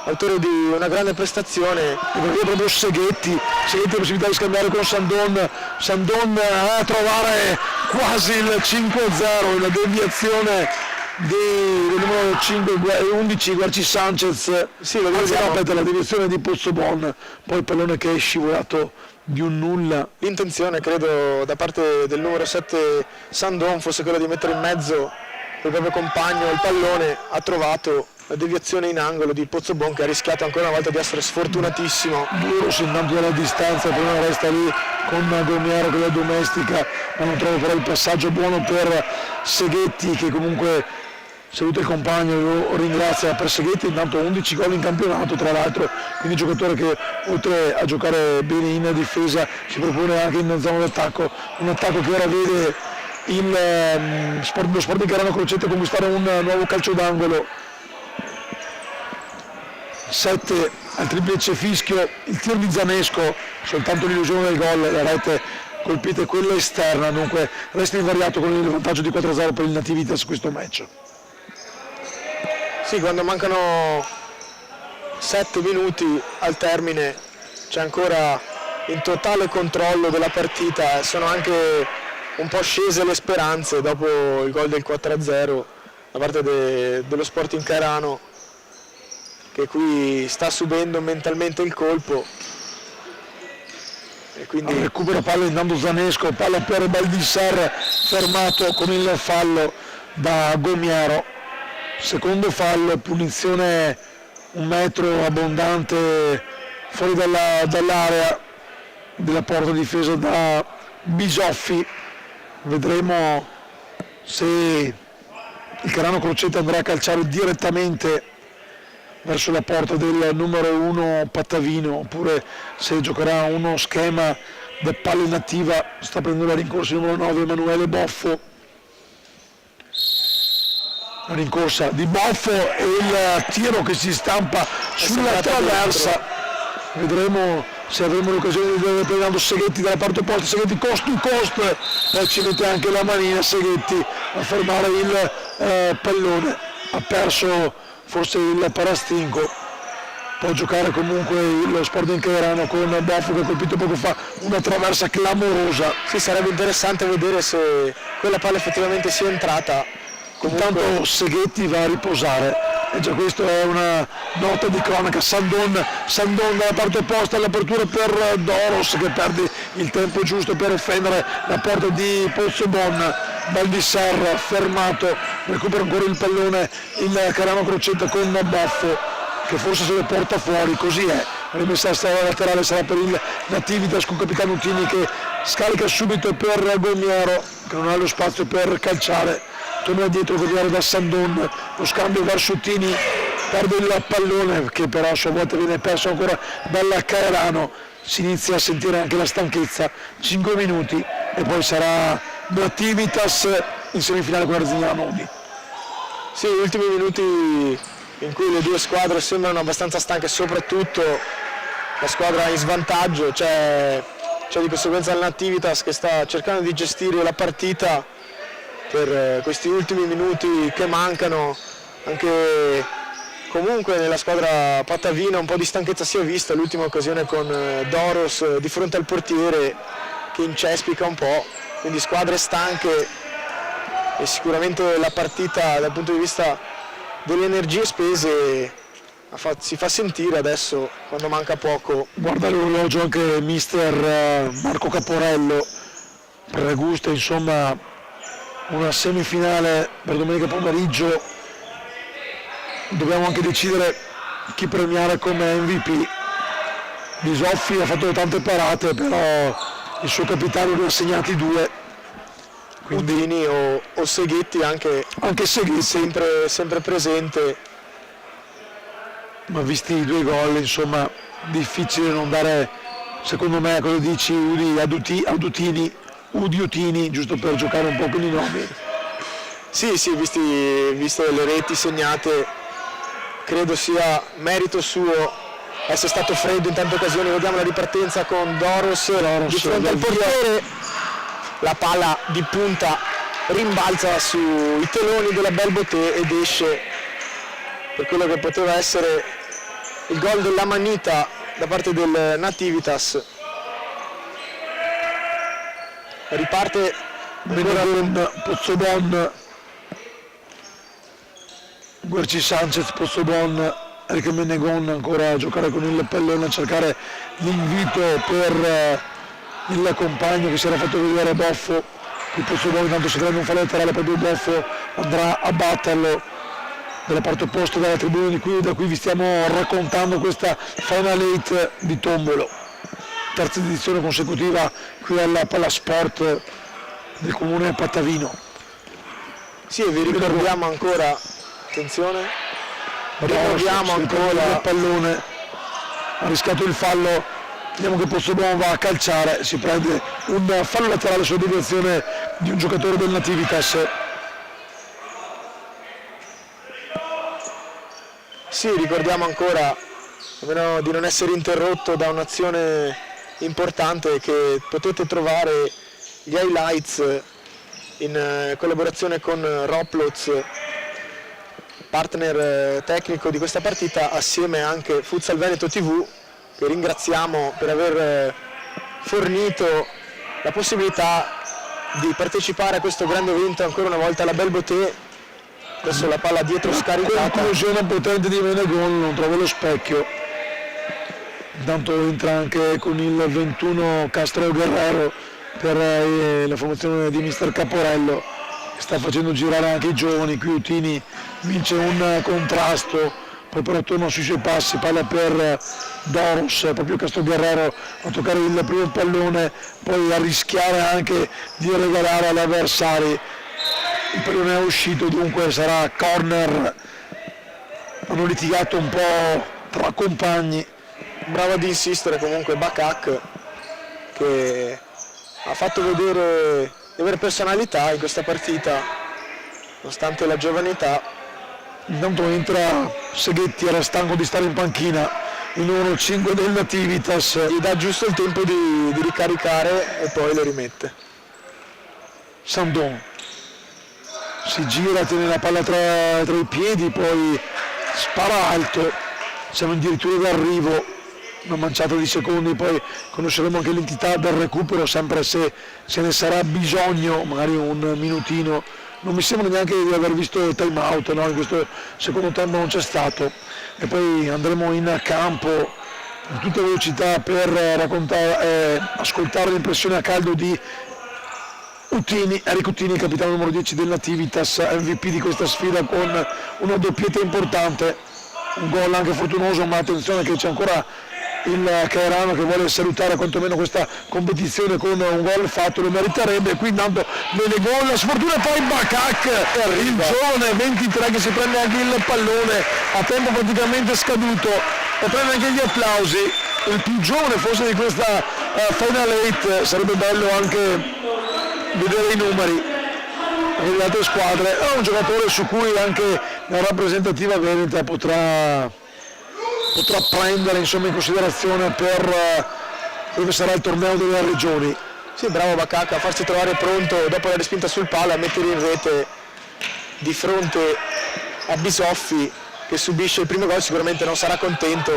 autore di una grande prestazione. E perché proprio Seghetti ha la possibilità di scambiare con Sandon a trovare quasi il 5-0, la deviazione del numero 5 e 11 Guarci Sanchez, la deviazione di Pozzobon, poi il pallone che è scivolato di un nulla. L'intenzione credo da parte del numero 7 Sandon fosse quella di mettere in mezzo il proprio compagno, il pallone ha trovato la deviazione in angolo di Pozzobon che ha rischiato ancora una volta di essere sfortunatissimo. Duro intanto dalla distanza, prima resta lì con Gomiero che la domestica, ma non trova però il passaggio buono per Seghetti che comunque saluta il compagno, lo ringrazia. Per Seghetti intanto 11 gol in campionato tra l'altro, quindi giocatore che oltre a giocare bene in difesa si propone anche in zona d'attacco, un attacco che ora vede lo Sporting Cairano Crocetta conquistare un nuovo calcio d'angolo. 7 al triplice fischio, il tiro di Zanesco, soltanto l'illusione del gol, la rete colpita è quella esterna, dunque resta invariato con il vantaggio di 4-0 per il Nativitas questo match. Sì, quando mancano 7 minuti al termine c'è ancora in totale controllo della partita, sono anche un po' scese le speranze dopo il gol del 4-0 da parte dello Sporting Cairano che qui sta subendo mentalmente il colpo e quindi recupera palla intanto Zanesco, palla per Baldisser fermato con il fallo da Gomiero. Secondo fallo, punizione 1 metro abbondante fuori dall'area della porta difesa da Bisoffi. Vedremo se il Cairano Crocetta andrà a calciare direttamente verso la porta del numero 1 Pattavino oppure se giocherà uno schema da palla inattiva. Sta prendendo la rincorsa il numero 9 Emanuele Boffo. La rincorsa di Boffo e il tiro che si stampa sulla traversa vedremo se avremo l'occasione di vedere pregando Seghetti dalla parte opposta, Seghetti cost to cost, e ci mette anche la manina Seghetti a fermare il pallone, ha perso forse il parastinco, può giocare comunque lo Sporting Cairano con Boffo che ha colpito poco fa una traversa clamorosa. Sì, sarebbe interessante vedere se quella palla effettivamente sia entrata. Intanto Seghetti va a riposare e già questo è una nota di cronaca. Sandon dalla parte opposta, all'apertura per Doros che perde il tempo giusto per offendere la porta di Pozzobon. Baldissar fermato, recupera ancora il pallone il Cairano Crocetta con Boffo che forse se lo porta fuori, così è. La rimessa laterale sarà per il Nativitas con capitano Utini che scarica subito per Gomiero che non ha lo spazio per calciare. Torna dietro Gomiero da Sandon, lo scambio verso Utini, perde il pallone che però a sua volta viene perso ancora dalla Cairano. Si inizia a sentire anche la stanchezza, 5 minuti e poi sarà Nativitas in semifinale con Arzignano Nodi. Sì, gli ultimi minuti in cui le due squadre sembrano abbastanza stanche, soprattutto la squadra in svantaggio, c'è di conseguenza il Nativitas che sta cercando di gestire la partita per questi ultimi minuti che mancano. Anche comunque nella squadra patavina un po' di stanchezza si è vista, l'ultima occasione con Doros di fronte al portiere che incespica un po', quindi squadre stanche e sicuramente la partita dal punto di vista delle energie spese si fa sentire adesso quando manca poco. Guarda l'orologio anche mister Marco Caporello, pregusta insomma una semifinale per domenica pomeriggio, dobbiamo anche decidere chi premiare come MVP. Bisoffi ha fatto tante parate, però il suo capitano ne ha segnati 2. Udini o Seghetti anche Seghetti sempre presente, ma visti i 2 gol insomma difficile non dare, secondo me, cosa dici Udi Utini, giusto per giocare un po' con i nomi. Sì, viste le reti segnate, credo sia merito suo essere stato freddo in tante occasioni. Vediamo la ripartenza con Doros di fronte al portiere, la palla di punta rimbalza sui teloni della Belboté ed esce per quello che poteva essere il gol della Manita da parte del Nativitas. Riparte ancora con Pozzobon, Guerci Sanchez, Pozzobon, Eric Menegon ancora a giocare con il pallone, a cercare l'invito per il compagno che si era fatto vedere Boffo. Il Pozzobon intanto si prende un fallo laterale, proprio Boffo andrà a batterlo dalla parte opposta della tribuna da cui vi stiamo raccontando questa Final 8 di Tombolo, terza edizione consecutiva qui alla Palasport del comune Patavino. Sì, e vi ricordiamo ancora, attenzione, ricordiamo ancora il pallone, ha rischiato il fallo, vediamo che Pozzobon va a calciare, si prende un fallo laterale sulla deviazione di un giocatore del Nativitas. Sì, ricordiamo ancora almeno di non essere interrotto da un'azione importante che potete trovare gli highlights in collaborazione con Roploz, partner tecnico di questa partita, assieme anche Futsal Veneto TV, che ringraziamo per aver fornito la possibilità di partecipare a questo grande evento. Ancora una volta la Belboté, adesso la palla dietro scaricata. Conclusione potente di Menegon, non trova lo specchio. Intanto entra anche con il 21 Castro Guerrero per la formazione di mister Caporello, che sta facendo girare anche i giovani. Qui Utini vince un contrasto, poi però torna sui suoi passi, palla per Doros, proprio Castro Guerrero a toccare il primo pallone, poi a rischiare anche di regalare agli avversari. Il pallone è uscito, dunque sarà corner. Hanno litigato un po' tra compagni. Bravo ad insistere comunque Bakak, che ha fatto vedere di avere personalità in questa partita nonostante la giovane età. Intanto entra Seghetti, era stanco di stare in panchina, i numero 5 del Nativitas. Gli dà giusto il tempo di ricaricare e poi lo rimette. Sandon si gira, tiene la palla tra i piedi, poi spara alto, siamo addirittura d'arrivo, una manciata di secondi, poi conosceremo anche l'entità del recupero, sempre se ne sarà bisogno, magari un minutino. Non mi sembra neanche di aver visto il time out, no? In questo secondo tempo non c'è stato, e poi andremo in campo in tutta velocità per ascoltare l'impressione a caldo di Eric Uttini, capitano numero 10 del Nativitas, MVP di questa sfida con una doppietta importante, un gol anche fortunoso, ma attenzione che c'è ancora il Cairano che vuole salutare quantomeno questa competizione con un gol fatto, lo meriterebbe. Qui intanto bene gol, la sfortuna, poi Bakak, il giovane 23 che si prende anche il pallone a tempo praticamente scaduto e prende anche gli applausi, il più giovane forse di questa Final 8. Sarebbe bello anche vedere i numeri delle altre squadre. È un giocatore su cui anche la rappresentativa veneta potrà prendere insomma in considerazione per quello che sarà il torneo delle regioni. Sì, bravo Bakak a farsi trovare pronto dopo la respinta sul palo a mettere in rete di fronte a Bisoffi che subisce il primo gol. Sicuramente non sarà contento.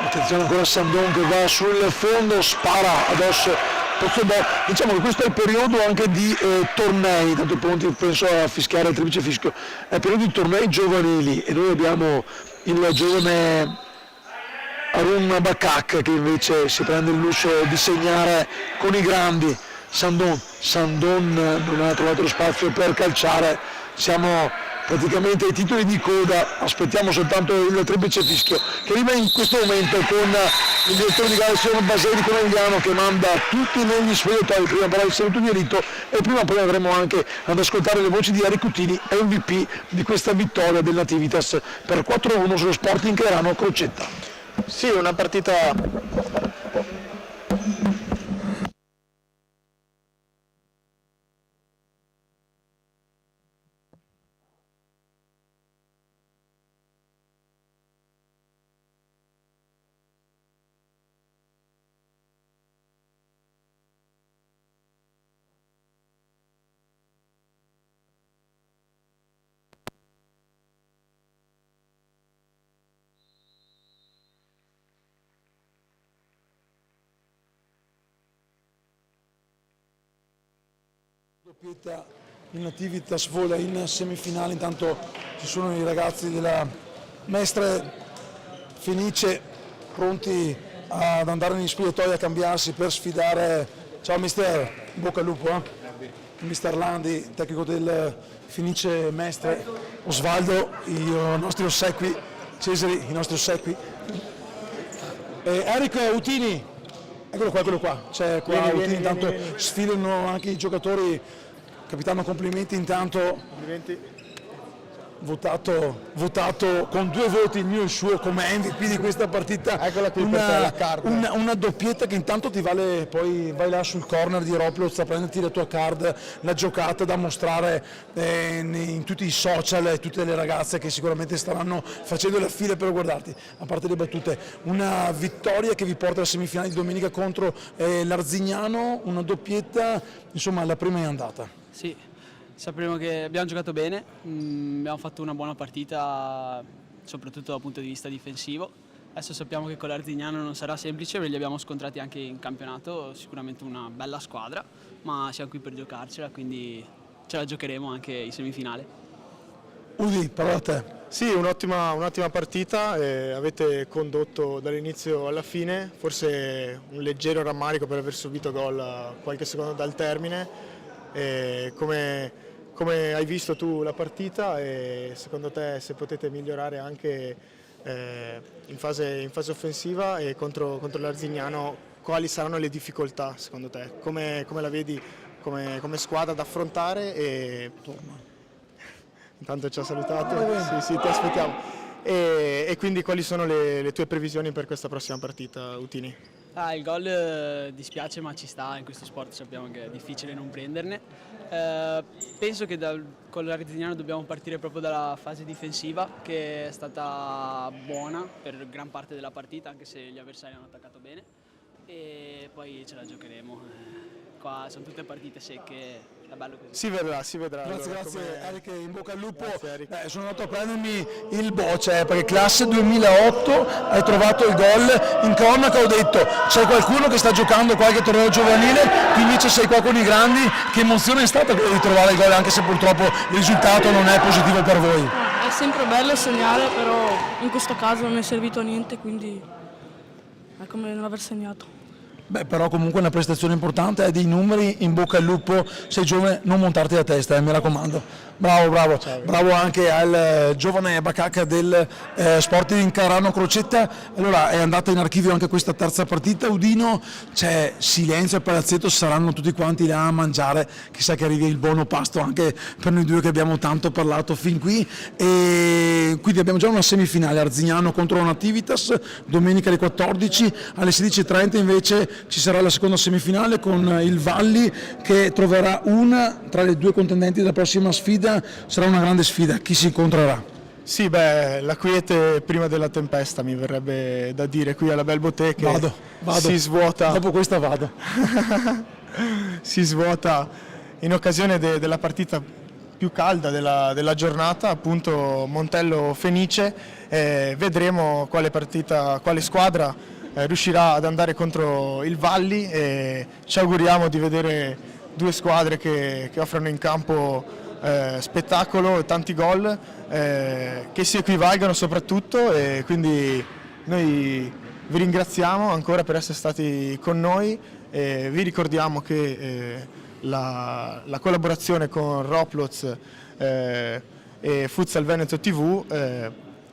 Attenzione ancora a Sandon che va sul fondo, spara addosso. Diciamo che questo è il periodo anche di tornei, tanto pronti penso a fischiare il triplice fischio, è il periodo di tornei giovanili e noi abbiamo il giovane Harun Bakak che invece si prende il lusso di segnare con i grandi. Sandon non ha trovato lo spazio per calciare, siamo praticamente ai titoli di coda, aspettiamo soltanto il triplice fischio che arriva in questo momento con il direttore di gara, il signor Baseri Conegliano, che manda tutti negli spogliatoi, prima però il saluto diritto e prima poi andremo anche ad ascoltare le voci di Eric Uttini, MVP di questa vittoria del Nativitas per 4-1 sullo Sporting Cairano Crocetta. Sì, una partita Il Nativitas vola in semifinale, intanto ci sono i ragazzi della Mestre Fenice pronti ad andare negli spogliatoi a cambiarsi per sfidare. Ciao mister, in bocca al lupo, mister Landi, tecnico del Fenice Mestre, Osvaldo, i nostri ossequi, Cesari, i nostri ossequi, Eric Uttini, eccolo qua, c'è qua Uttini, intanto sfilano anche i giocatori. Capitano, complimenti intanto. Complimenti. Votato con 2 voti il mio e il suo come MVP di questa partita. Eccola qui per te, la card. Una doppietta che intanto ti vale, poi vai là sul corner di Roplotz a prenderti la tua card, la giocata da mostrare in tutti i social e tutte le ragazze che sicuramente staranno facendo le file per guardarti. A parte le battute, una vittoria che vi porta alla semifinale di domenica contro l'Arzignano, una doppietta, insomma la prima è andata. Sì, sapremo che abbiamo giocato bene, abbiamo fatto una buona partita soprattutto dal punto di vista difensivo. Adesso sappiamo che con l'Arzignano non sarà semplice, perché li abbiamo scontrati anche in campionato, sicuramente una bella squadra, ma siamo qui per giocarcela, quindi ce la giocheremo anche in semifinale. Udi, parola a te. Sì, un'ottima partita, avete condotto dall'inizio alla fine, forse un leggero rammarico per aver subito gol qualche secondo dal termine. Come hai visto tu la partita e secondo te se potete migliorare anche in fase offensiva e contro l'Arzignano, quali saranno le difficoltà secondo te? Come la vedi come squadra da affrontare? Intanto ci ha salutato, sì, ti aspettiamo. E quindi quali sono le tue previsioni per questa prossima partita, Uttini? Il gol dispiace, ma ci sta, in questo sport sappiamo che è difficile non prenderne. Penso che con l'Arzignano dobbiamo partire proprio dalla fase difensiva, che è stata buona per gran parte della partita, anche se gli avversari hanno attaccato bene, e poi ce la giocheremo. Qua sono tutte partite secche, è bello così. Si vedrà. Grazie, allora, grazie Eric, in bocca al lupo. Grazie, Eric. Sono andato a prendermi il bocce perché classe 2008 hai trovato il gol in cronaca, ho detto c'è qualcuno che sta giocando qualche torneo giovanile, tu invece sei qua con i grandi. Che emozione è stata quella di trovare il gol, anche se purtroppo il risultato non è positivo per voi? È sempre bello segnare, però in questo caso non è servito a niente, quindi è come non aver segnato. Beh, però comunque una prestazione importante, hai dei numeri, in bocca al lupo, sei giovane, non montarti la testa, mi raccomando. Bravo. Bravo anche al giovane Bacaca del Sporting Carano Crocetta. Allora è andata in archivio anche questa terza partita, Udino, c'è silenzio al palazzetto, saranno tutti quanti là a mangiare, chissà che arrivi il buono pasto anche per noi due che abbiamo tanto parlato fin qui. E quindi abbiamo già una semifinale, Arzignano contro Nativitas, domenica alle 14, alle 16:30 invece ci sarà la seconda semifinale con il Valli che troverà una tra le due contendenti della prossima sfida. Sarà una grande sfida, chi si incontrerà? Sì, la quiete prima della tempesta, mi verrebbe da dire, qui alla Belle Beauté che Vado. si svuota. Dopo questa vado. Si svuota in occasione della partita più calda della giornata, appunto Montello-Fenice. Vedremo quale squadra riuscirà ad andare contro il Valli, e ci auguriamo di vedere due squadre che offrono in campo spettacolo e tanti gol, che si equivalgono soprattutto, e quindi noi vi ringraziamo ancora per essere stati con noi, e vi ricordiamo che la collaborazione con Roploz e Futsal Veneto TV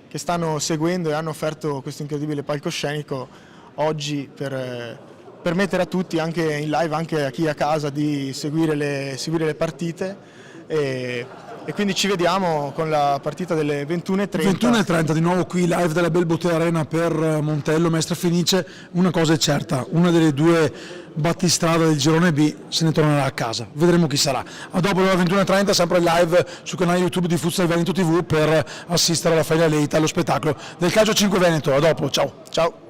che stanno seguendo e hanno offerto questo incredibile palcoscenico oggi per permettere a tutti, anche in live, anche a chi è a casa, di seguire le partite, e quindi ci vediamo con la partita delle 21:30. 21:30 di nuovo qui live della Belle Beauté Arena per Montello Mestre Fenice. Una cosa è certa, una delle due battistrada del girone B se ne tornerà a casa, vedremo chi sarà. A dopo le 21:30 sempre live sul canale YouTube di Futsal Veneto TV per assistere alla Final Eight, allo spettacolo del Calcio 5 Veneto. A dopo, ciao.